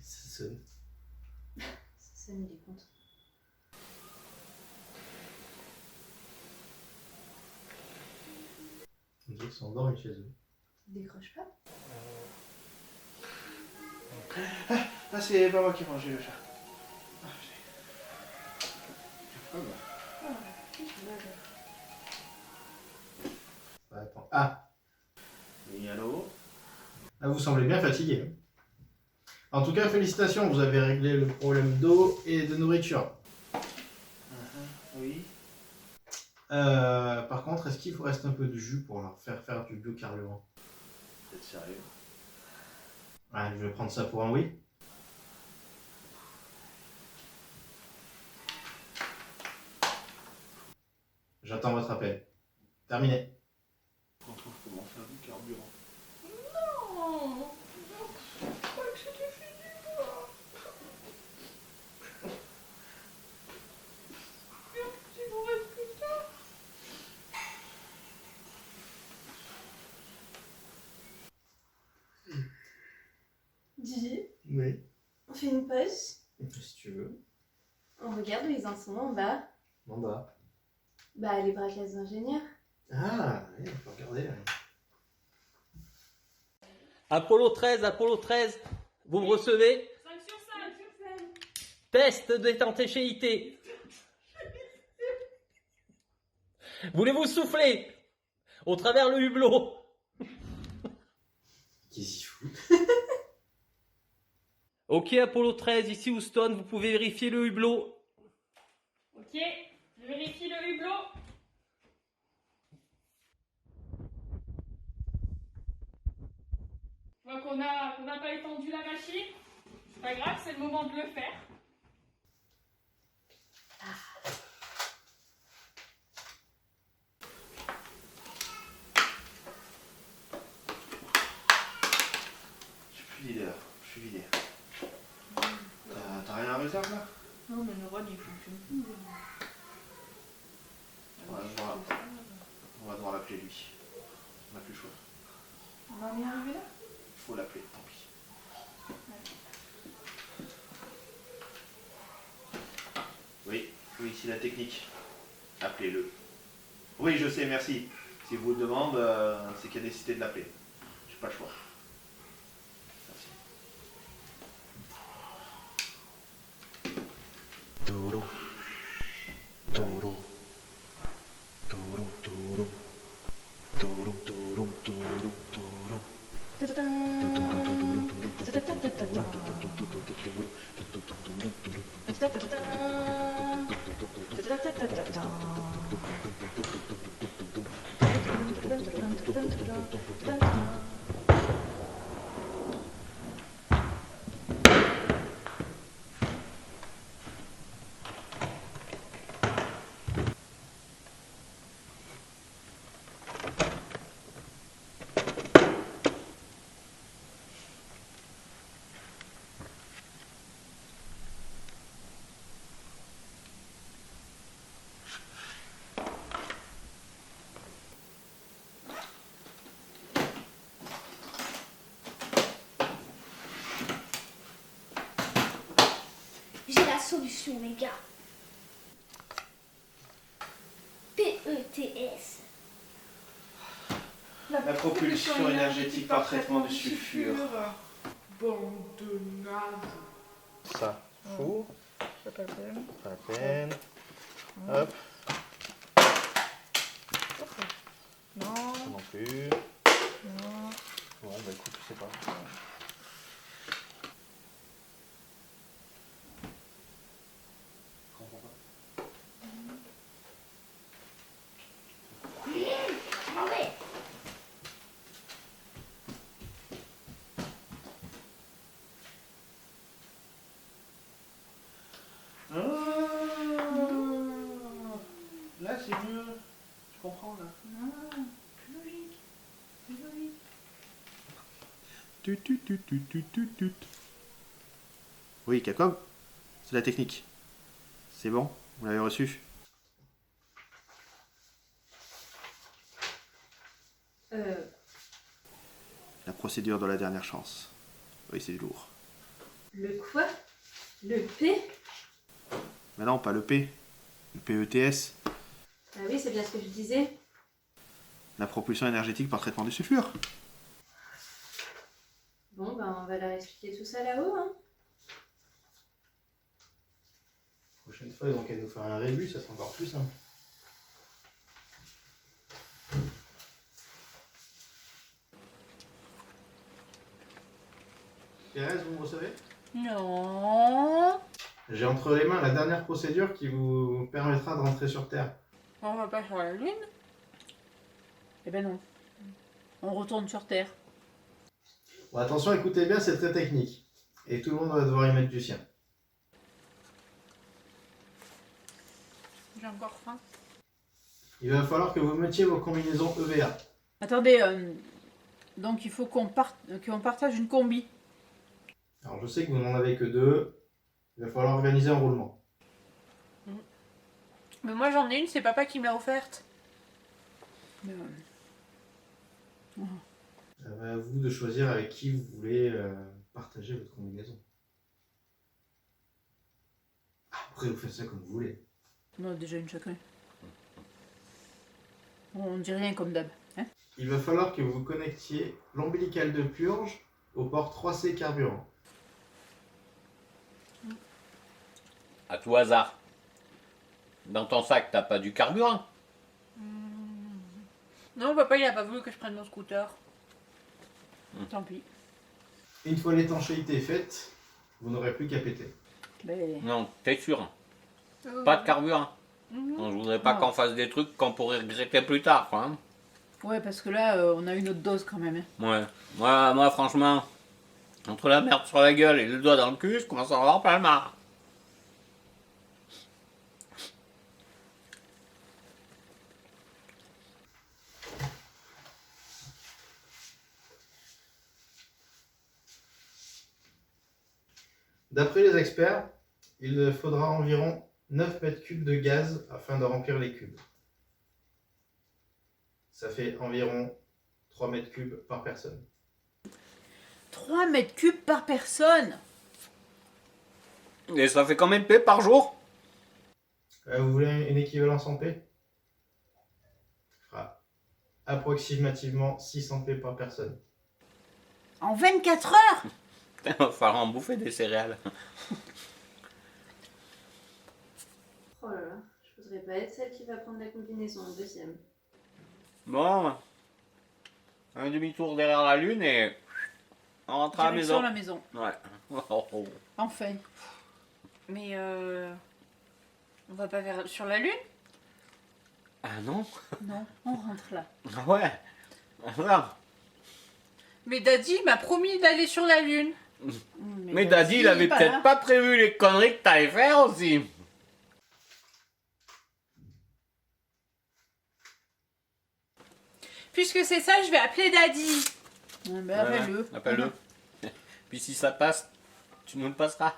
Ça sonne. Ça me dit compte. On dirait qu'ils sont endormis chez eux. Décroche pas. Ah, c'est pas moi qui ai mangé le chat. Attends. Ah, Oui, allô? ah, vous semblez bien fatigué. Hein. En tout cas, félicitations, vous avez réglé le problème d'eau et de nourriture. Oui. Par contre, est-ce qu'il vous reste un peu de jus pour leur faire du biocarburant? Vous êtes sérieux? Ouais, je vais prendre ça pour un oui. J'attends votre appel. Terminé. On trouve comment faire du carburant. Non, je crois que c'était fini, moi. Il vous reste que ça. Gigi, Oui. on fait une pause. Si tu veux. On regarde où ils en sont en bas. En bas. Bah, les braquages d'ingénieurs. Ah, oui, on peut regarder. Apollo 13, vous me recevez? 5 sur 5. Test d'étanchéité. Voulez-vous souffler au travers le hublot? Qu'est-ce qu'il fout? Ok, Apollo 13, ici Houston, vous pouvez vérifier le hublot. Ok, je vérifie le hublot. Je vois qu'on n'a pas étendu la machine. C'est pas grave, c'est le moment de le faire. Je suis plus vidé là. Je suis vidé. T'as rien à réserve là? Non mais le run il fonctionne plus. Ouais, on va devoir l'appeler lui. On n'a plus le choix. On va y arriver là. Il faut l'appeler, tant pis. Oui, oui, c'est la technique. Appelez-le. Oui, je sais, merci. Si vous le demande, c'est qu'il a décidé de l'appeler. J'ai pas le choix. Merci. Toro. Toro. Toro, toro. J'ai la solution, les gars. PETS. La propulsion énergétique par traitement de sulfure. Bande de naze. Ça, fou. C'est pas le problème. Pas la peine. Hop, Non, ça non plus. non. Bon, bah écoute, je sais pas. Allez. Là, c'est mieux. Je comprends, là. Non, plus logique. Plus logique. Tut. Oui, Capcom, c'est la technique. C'est bon, vous l'avez reçu. La procédure de la dernière chance. Oui, c'est du lourd. Le quoi? Le P? Mais non, pas le P. Le PETS. Ah oui, c'est bien ce que je disais. La propulsion énergétique par traitement du sulfure. Bon, ben on va leur expliquer tout ça là-haut, hein. Prochaine fois, ils ont qu'à nous faire un rébut, ça sera encore plus simple. Thérèse, vous me recevez? Non. J'ai entre les mains la dernière procédure qui vous permettra de rentrer sur Terre. On va pas sur la Lune? Eh ben non. On retourne sur Terre. Bon, attention, écoutez bien, c'est très technique. Et tout le monde va devoir y mettre du sien. J'ai encore faim. Il va falloir que vous mettiez vos combinaisons EVA. Attendez, donc il faut qu'on partage une combi. Alors je sais que vous n'en avez que 2. Il va falloir organiser un roulement. Mais moi j'en ai une, c'est papa qui me l'a offerte. Mais, Ça va à vous de choisir avec qui vous voulez partager votre combinaison. Après, vous faites ça comme vous voulez. on a déjà une chacun. On dit rien comme d'hab. Hein? Il va falloir que vous connectiez l'ombilical de purge au port 3C carburant. À tout hasard. Dans ton sac, t'as pas du carburant? Non, papa il a pas voulu que je prenne mon scooter. Tant pis. Une fois l'étanchéité faite, vous n'aurez plus qu'à péter. Ben... Non, t'es sûr? Pas de carburant? Mhm. Non, je voudrais pas Non. qu'on fasse des trucs qu'on pourrait regretter plus tard, quoi. Hein. Ouais, parce que là, on a une autre dose quand même. Hein. Ouais. Moi, franchement, entre la merde sur la gueule et le doigt dans le cul, je commence à en avoir plein le marre. D'après les experts, il faudra environ 9 mètres cubes de gaz afin de remplir les cubes. Ça fait environ 3 mètres cubes par personne. 3 mètres cubes par personne. Et ça fait combien de paix par jour? Vous voulez une équivalence en P? Ça fera approximativement 600 P par personne. En 24 heures. Il va falloir en bouffer des céréales. Oh là là, je voudrais pas être celle qui va prendre la combinaison en deuxième. Bon, un demi-tour derrière la lune et On rentre à la Direction maison. la maison. Ouais. Oh, oh. Enfin. Mais on va pas sur la lune? Ah non? Non, on rentre là. Ouais. Voilà. Mais Daddy m'a promis d'aller sur la lune. Mais Daddy, il avait peut-être pas prévu les conneries que t'allais faire aussi. Puisque c'est ça, je vais appeler Daddy. Ah, ben, appelle-le. Appelle-le. Puis si ça passe, tu nous le passeras.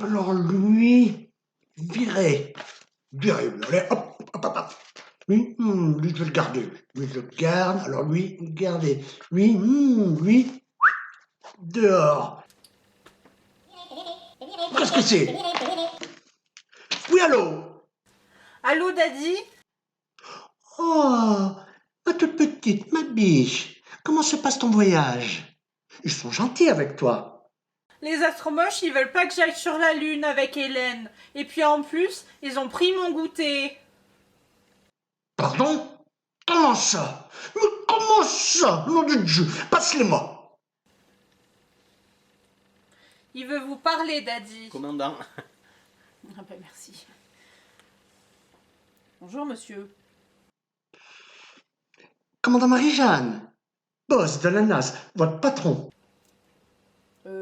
Alors lui, viré. Viré, allez, hop, hop, hop, hop. Lui, lui, je vais le garder. Lui, je le garde. Alors lui, gardez. Lui, dehors. Qu'est-ce que c'est? Oui, allô? Allô, Daddy? Oh, ma toute petite, ma biche. Comment se passe ton voyage? Ils sont gentils avec toi. Les astromoches, ils veulent pas que j'aille sur la lune avec Hélène. Et puis en plus, ils ont pris mon goûter. Pardon? Comment ça? Mais comment ça? Nom de Dieu, passe-les-moi. Il veut vous parler, Daddy. Commandant. Ah ben merci. Bonjour monsieur. Commandant Marie-Jeanne, boss de la NAS, votre patron.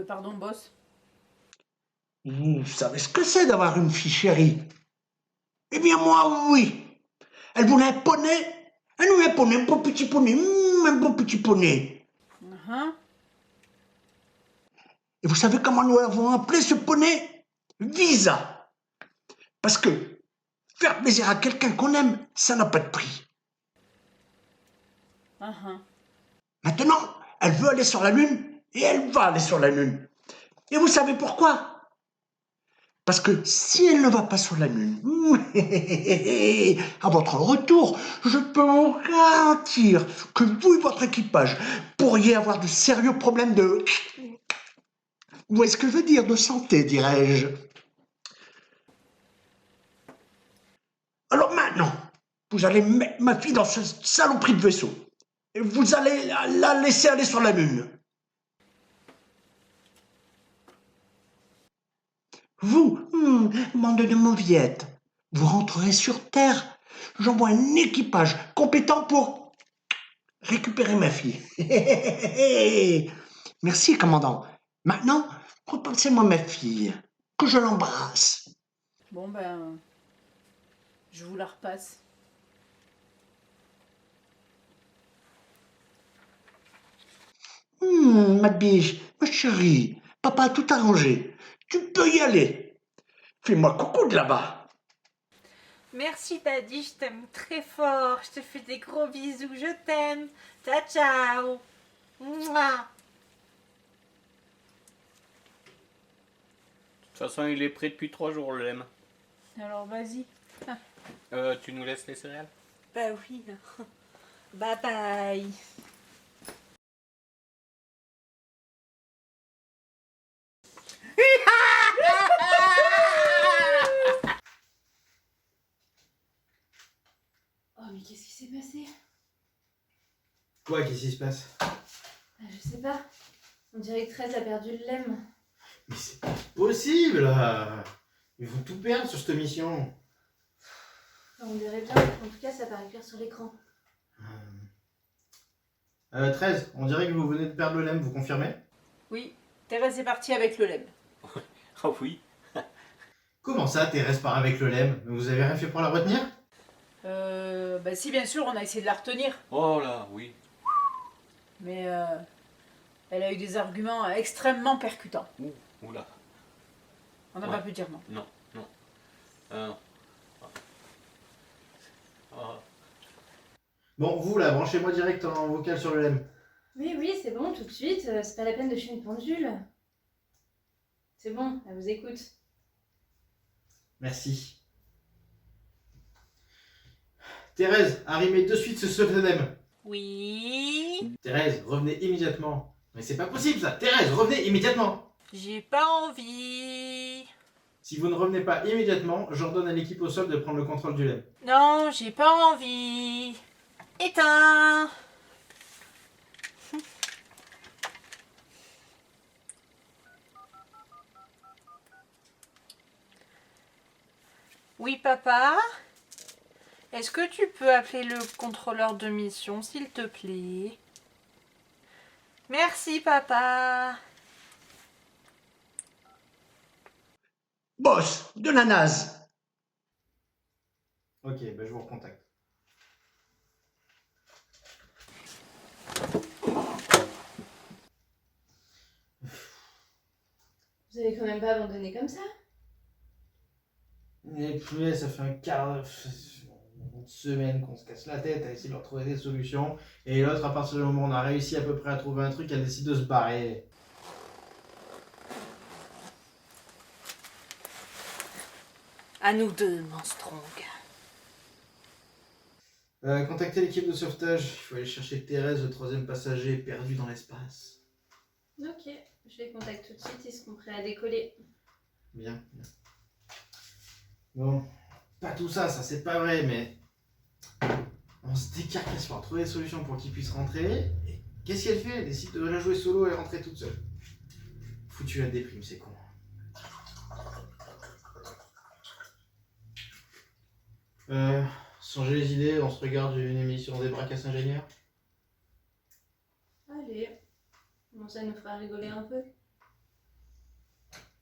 Pardon boss. Vous savez ce que c'est d'avoir une fille chérie? Eh bien moi, oui. Elle voulait un poney. Elle nous a un poney, un beau petit poney. Un beau petit poney. Et vous savez comment nous avons appelé ce poney? Visa. Parce que faire plaisir à quelqu'un qu'on aime, ça n'a pas de prix. Maintenant, elle veut aller sur la Lune et elle va aller sur la Lune. Et vous savez pourquoi? Parce que si elle ne va pas sur la Lune, à votre retour, je peux vous garantir que vous et votre équipage pourriez avoir de sérieux problèmes de... Vous voyez ce que je veux dire? De santé, dirais-je. Alors maintenant, vous allez mettre ma fille dans ce saloperie de vaisseau. Et vous allez la laisser aller sur la Lune. Vous, bande de mauviettes, vous rentrerez sur Terre. J'envoie un équipage compétent pour récupérer ma fille. Merci, commandant. Maintenant, repassez-moi ma fille, que je l'embrasse. Bon ben, je vous la repasse. Ma biche, ma chérie, papa a tout arrangé. Tu peux y aller. Fais-moi coucou de là-bas. Merci, Daddy, je t'aime très fort. Je te fais des gros bisous, je t'aime. Ciao, ciao. Mouah. De toute façon, il est prêt depuis 3 jours, le lemme. Alors vas-y. Tu nous laisses les céréales? Bah oui. Bye bye. Oh, mais qu'est-ce qui s'est passé? Quoi, qu'est-ce qui se passe? Je sais pas. On dirait que 13 a perdu le lemme. Mais c'est pas possible! Ils vont tout perdre sur cette mission. On dirait bien. En tout cas, ça paraît clair sur l'écran. 13, on dirait que vous venez de perdre le lemme, vous confirmez? Oui, Thérèse est partie avec le lemme. Oh oui. Comment ça, Thérèse part avec le lemme? Vous avez rien fait pour la retenir? Bah si bien sûr, on a essayé de la retenir. Oh là, oui. Mais elle a eu des arguments extrêmement percutants. Oula. On n'a Ouais. pas pu dire non. Non, non. Non. Oh. Bon, vous là, branchez-moi direct en vocal sur le lemme. Oui, c'est bon, tout de suite. C'est pas la peine de chier une pendule. C'est bon, elle vous écoute. Merci. Thérèse, arrimez de suite ce lemme. Oui. Thérèse, revenez immédiatement. Mais c'est pas possible ça! Thérèse, revenez immédiatement! J'ai pas envie. Si vous ne revenez pas immédiatement, j'ordonne à l'équipe au sol de prendre le contrôle du lemme. Non, j'ai pas envie. Éteins. Oui, papa? Est-ce que tu peux appeler le contrôleur de mission, s'il te plaît? Merci, papa. Boss, de la naze. Ok, ben je vous recontacte. Vous allez quand même pas abandonner comme ça? Et puis, ça fait une semaine qu'on se casse la tête à essayer de retrouver des solutions. Et l'autre, à partir du moment où on a réussi à peu près à trouver un truc, elle décide de se barrer. À nous deux, Monstrong. Contactez l'équipe de sauvetage. Il faut aller chercher Thérèse, le 3e passager, perdu dans l'espace. Ok, je les contacte tout de suite, ils seront prêts à décoller. Bien, bien. Bon, pas tout ça, ça c'est pas vrai, mais on se décarcasse pour trouver des solutions pour qu'ils puissent rentrer. Et qu'est-ce qu'elle fait? Elle décide de la jouer solo et rentrer toute seule. Foutu la déprime, c'est con. Changer les idées, on se regarde une émission des Bracasses ingénieurs. Allez, bon, ça nous fera rigoler un peu.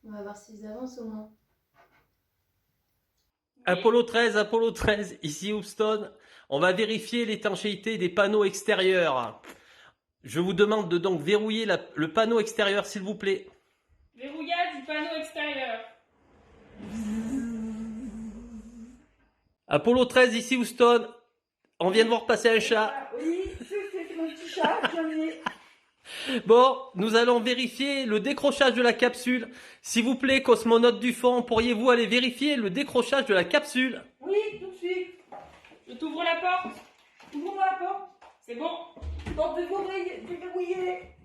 On va voir s'ils avancent au moins. Apollo 13, ici Houston. On va vérifier l'étanchéité des panneaux extérieurs. Je vous demande de donc verrouiller le panneau extérieur, s'il vous plaît. Verrouillage du panneau extérieur. Apollo 13, ici Houston. On vient de voir passer un chat. Oui, c'est mon petit chat, jamais. Bon, nous allons vérifier le décrochage de la capsule. S'il vous plaît, cosmonaute du fond, pourriez-vous aller vérifier le décrochage de la capsule? Oui, tout de suite. Je t'ouvre la porte. Ouvre-moi la porte. C'est bon. Porte déverrouillée.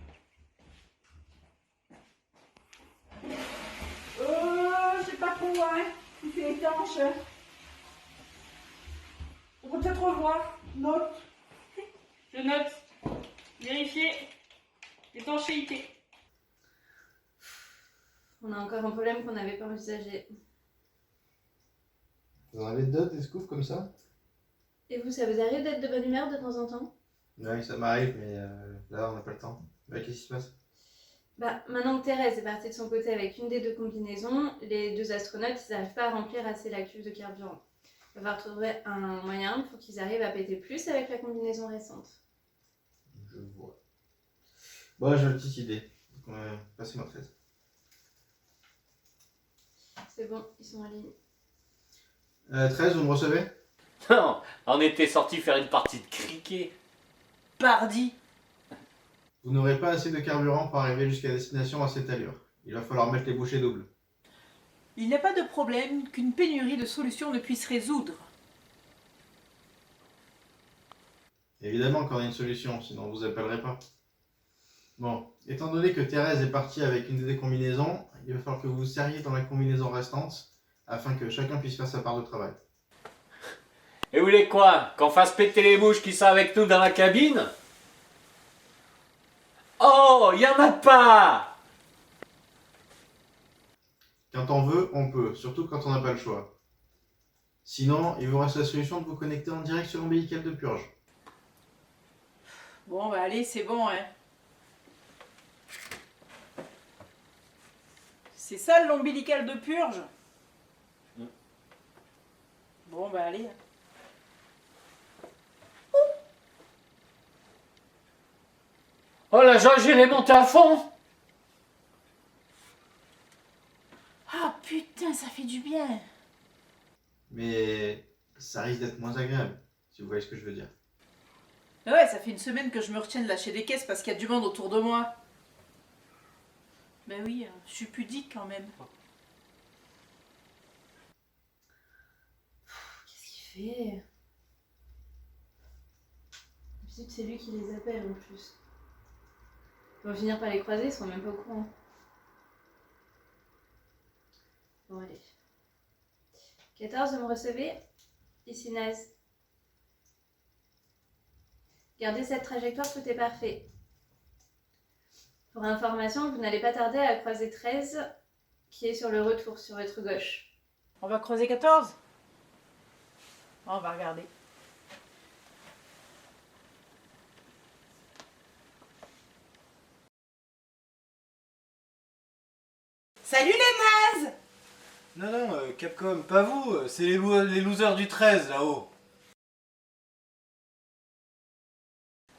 C'est pas trop, hein. C'est étanche. On peut peut-être revoir. Note. Je note. Vérifier. Étanchéité. On a encore un problème qu'on n'avait pas envisagé. Vous en avez d'autres, des scoops comme ça? Et vous, ça vous arrive d'être de bonne humeur de temps en temps? Oui, ça m'arrive, mais là, on n'a pas le temps. Qu'est-ce qui se passe? Bah, maintenant que Thérèse est partie de son côté avec une des deux combinaisons, les deux astronautes, ils n'arrivent pas à remplir assez la cuve de carburant. Il va falloir trouver un moyen pour qu'ils arrivent à péter plus avec la combinaison récente. Je vois. Bon, j'ai une petite idée. Passez-moi 13. C'est bon, ils sont en ligne. 13, vous me recevez? Non, on était sorti faire une partie de cricket. Pardi. Vous n'aurez pas assez de carburant pour arriver jusqu'à destination à cette allure. Il va falloir mettre les bouchées doubles. Il n'y a pas de problème qu'une pénurie de solutions ne puisse résoudre. Évidemment qu'on a une solution, sinon on vous appellerait pas. Bon, étant donné que Thérèse est partie avec une des combinaisons, il va falloir que vous vous serriez dans la combinaison restante afin que chacun puisse faire sa part de travail. Et vous voulez quoi? Qu'on fasse péter les mouches qui sont avec nous dans la cabine? Oh, y en a pas! Quand on veut, on peut, surtout quand on n'a pas le choix. Sinon, il vous reste la solution de vous connecter en direct sur l'ombilical de purge. Bon, bah allez, c'est bon, hein. C'est ça l'ombilical de purge? Bon, bah allez. Oh la jauge, elle est montée à fond! Ah putain, ça fait du bien. Mais ça risque d'être moins agréable, si vous voyez ce que je veux dire. Ouais, ça fait une semaine que je me retiens de lâcher des caisses parce qu'il y a du monde autour de moi. Ben oui, je suis pudique quand même. Qu'est-ce qu'il fait? D'habitude, c'est lui qui les appelle en plus. Ils vont finir par les croiser, ils sont même pas au courant. Bon, allez. 14, vous me recevez? Ici Naz. Gardez cette trajectoire, tout est parfait. Pour information, vous n'allez pas tarder à croiser 13, qui est sur le retour, sur votre gauche. On va creuser 14? On va regarder. Salut les nazes! Non, non, Capcom, pas vous, c'est les losers du 13 là-haut.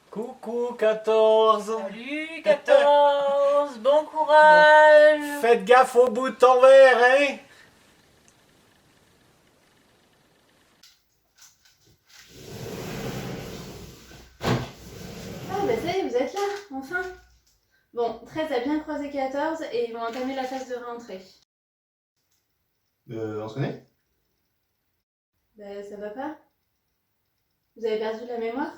Coucou 14. Salut 14, bon courage. Faites gaffe au bouton vert, hein. Ah bah ça y est, vous êtes là, enfin. Bon, 13 a bien croisé 14 et ils vont entamer la phase de rentrée. On se connaît? Bah ça va pas? Vous avez perdu la mémoire?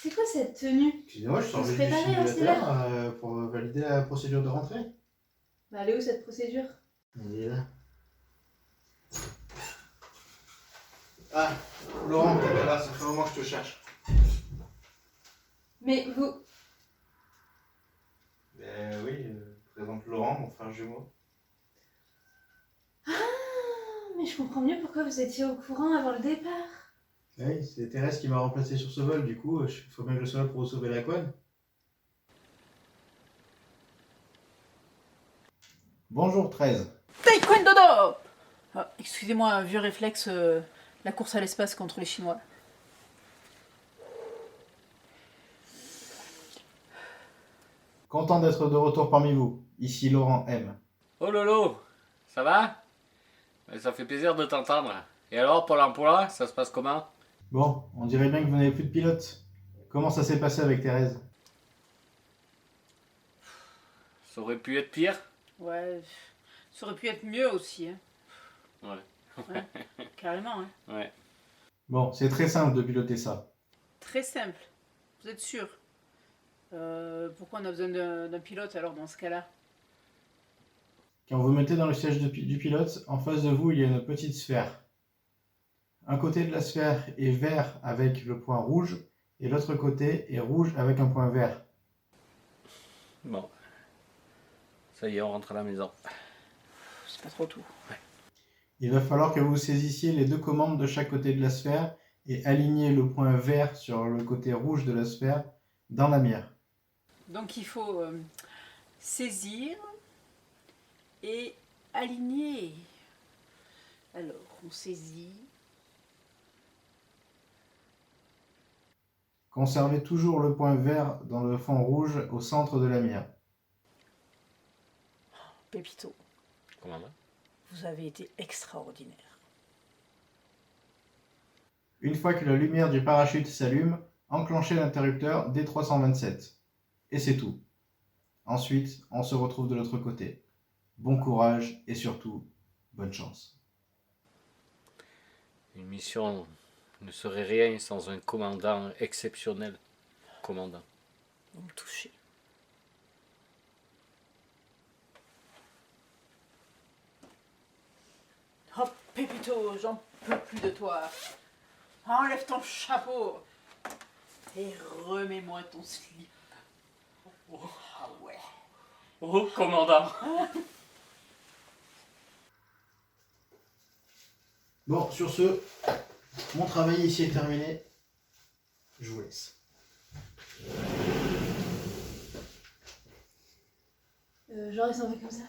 C'est quoi cette tenue? Excusez-moi, je Faut sors se juste du préparer, hein, c'est simulateur pour valider la procédure de rentrée. Bah elle est où cette procédure? Il est là. Ah, Laurent, t'es là, ça fait un moment que je te cherche. Mais vous... Ben oui, présente Laurent, mon frère jumeau. Ah, mais je comprends mieux pourquoi vous étiez au courant avant le départ. Oui, c'est Thérèse qui m'a remplacé sur ce vol, du coup, il faut bien que je sois là pour sauver la quad. Bonjour 13. Taekwondo. Ah, excusez-moi, un vieux réflexe, la course à l'espace contre les Chinois. Content d'être de retour parmi vous. Ici Laurent M. Oh Lolo, ça va? Ça fait plaisir de t'entendre. Et alors, Pôle emploi, ça se passe comment? Bon, on dirait bien que vous n'avez plus de pilote. Comment ça s'est passé avec Thérèse? Ça aurait pu être pire? Ouais, ça aurait pu être mieux aussi. Hein. Ouais. Ouais, carrément. Hein. Ouais. Bon, c'est très simple de piloter ça. Très simple. Vous êtes sûr? Pourquoi on a besoin d'un pilote alors dans ce cas-là? Quand vous mettez dans le siège du pilote, en face de vous, il y a une petite sphère. Un côté de la sphère est vert avec le point rouge, et l'autre côté est rouge avec un point vert. Bon. Ça y est, on rentre à la maison. C'est pas trop tout. Ouais. Il va falloir que vous saisissiez les deux commandes de chaque côté de la sphère et aligner le point vert sur le côté rouge de la sphère dans la mire. Donc il faut saisir et aligner. Alors, on saisit. Conservez toujours le point vert dans le fond rouge au centre de la mire. Pépito, Comment va? vous avez été extraordinaire. Une fois que la lumière du parachute s'allume, enclenchez l'interrupteur D327. Et c'est tout. Ensuite, on se retrouve de l'autre côté. Bon courage et surtout, bonne chance. Une mission ne serait rien sans un commandant exceptionnel. Commandant. Vous me touchez. Oh Pépito, j'en peux plus de toi. Enlève ton chapeau et remets-moi ton slip. Oh, ah ouais. Oh, commandant. Bon, sur ce, mon travail ici est terminé. Je vous laisse. Genre ils s'en vont comme ça.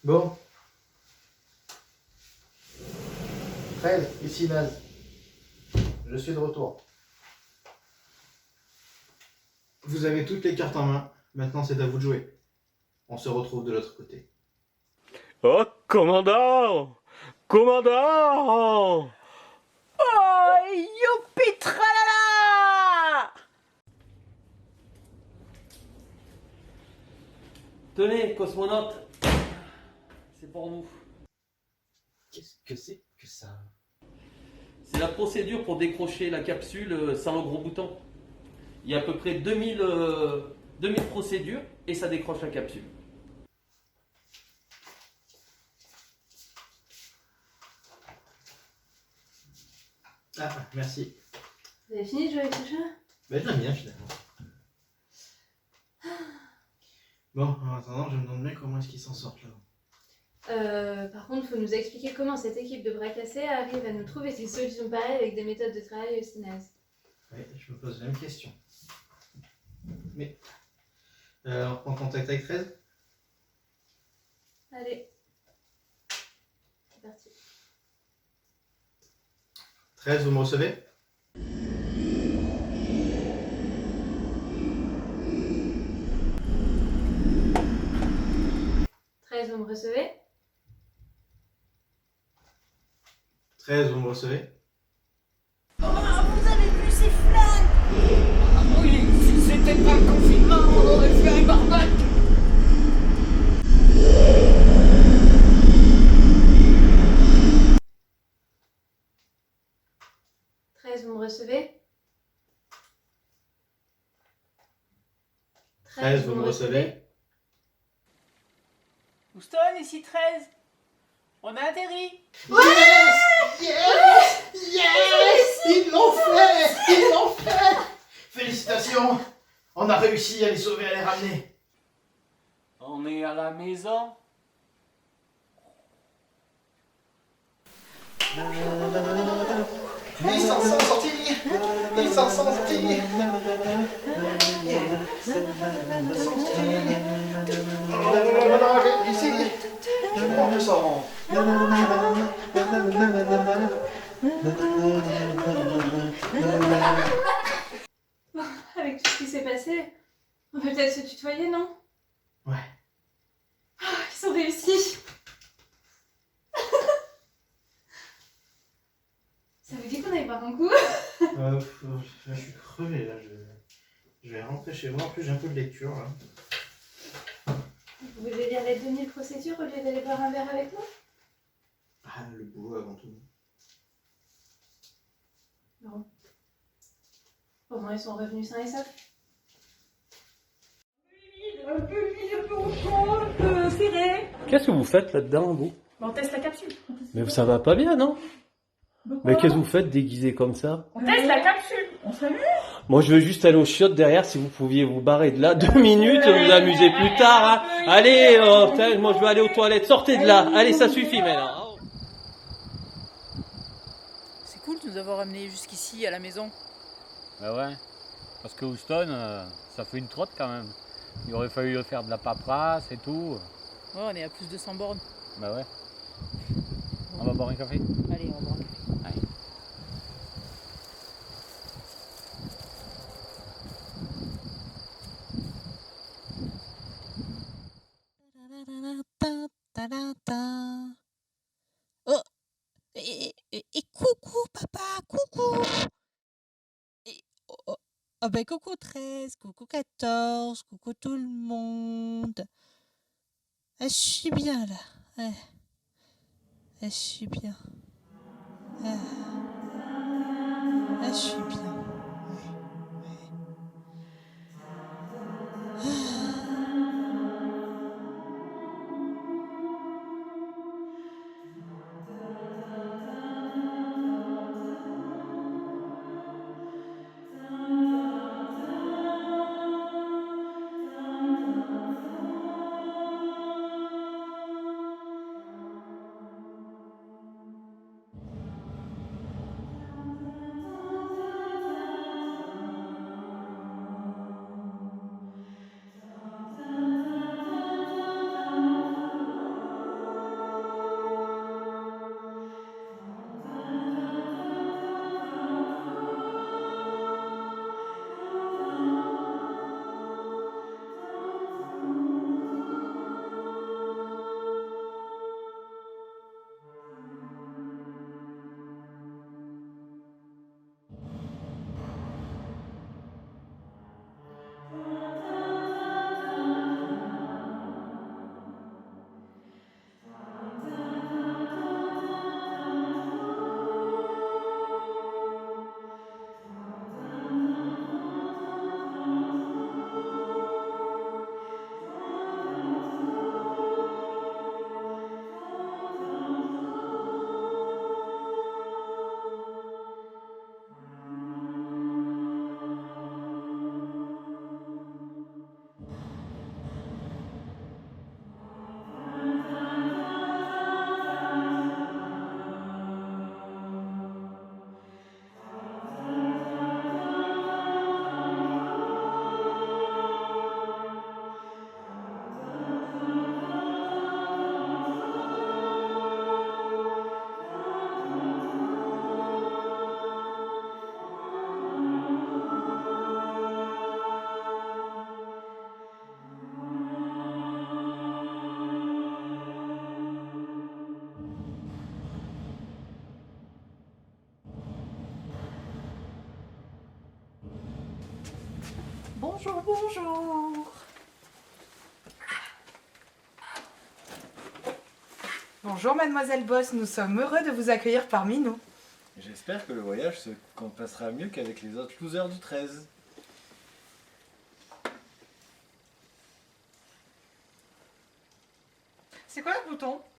Bon. 13, ici Naz. Je suis de retour. Vous avez toutes les cartes en main. Maintenant, c'est à vous de jouer. On se retrouve de l'autre côté. Oh, commandant! Commandant! Oh, youpi tralala! Tenez, cosmonaute, c'est pour nous. Qu'est-ce que c'est que ça? C'est la procédure pour décrocher la capsule sans le gros bouton. Il y a à peu près 2000 procédures et ça décroche la capsule. Ah, merci. Vous avez fini de jouer avec ce chat? Ben, je l'aime bien finalement. Bon, en attendant, je me demande bien comment est-ce qu'ils s'en sortent là. Par contre, il faut nous expliquer comment cette équipe de bras cassés arrive à nous trouver des solutions pareilles avec des méthodes de travail aussi nazes. Oui, je me pose la même question. Mais, on reprend contact avec 13. Allez, c'est parti. 13, vous me recevez? Vous me recevez? 13, vous me recevez? Oh, vous avez vu ces flingues? Ah oui, si c'était pas le confinement, on aurait fait un barbecue. Vous me recevez? 13, vous me recevez? Houston, ici 13. On a atterri. Yes! Yes! Yes! Ils l'ont fait! Ils l'ont fait! Félicitations! On a réussi à les sauver, à les ramener. On est à la maison. Ils s'en sont sortis! Ils s'en sont sortis! Ici! Je prends le sang! Avec tout ce qui s'est passé, on peut peut-être se tutoyer, non? Ouais. Ah, ils ont réussi. Ça vous dit qu'on aille boire un coup? Là, je suis crevé, là. Je vais rentrer chez moi. En plus, j'ai un peu de lecture, là. Vous voulez lire les 2000 procédures au lieu d'aller boire un verre avec moi? Ah, le boulot avant tout. Non. Au moins, ils sont revenus sains et saufs. Un peu d'huile, un peu au chaud, un peu serré. Qu'est-ce que vous faites là-dedans, vous? On teste la capsule. Mais ça va pas bien, non? Pourquoi? Mais qu'est-ce que vous faites déguisé comme ça? On teste la capsule. On s'amuse. Moi, je veux juste aller aux chiottes derrière. Si vous pouviez vous barrer de là 2 minutes, vous amusez plus tard. Hein. Allez, moi je veux aller aux toilettes. Sortez de là. Allez, ça suffit maintenant. C'est cool de nous avoir amenés jusqu'ici à la maison. Bah ouais, parce que Houston, ça fait une trotte quand même. Il aurait fallu faire de la paperasse et tout. Ouais, on est à plus de 100 bornes. Bah ouais. On va boire un café? Allez, on va boire un café. Allez. Oh, et coucou papa, coucou. Oh, ben coucou 13, coucou 14, coucou tout le monde. Ah, je suis bien là. Ouais. Ah, je suis bien. Ah, je suis bien. Bonjour, bonjour. Bonjour mademoiselle Boss, nous sommes heureux de vous accueillir parmi nous. J'espère que le voyage se passera mieux qu'avec les autres losers du 13. C'est quoi le bouton?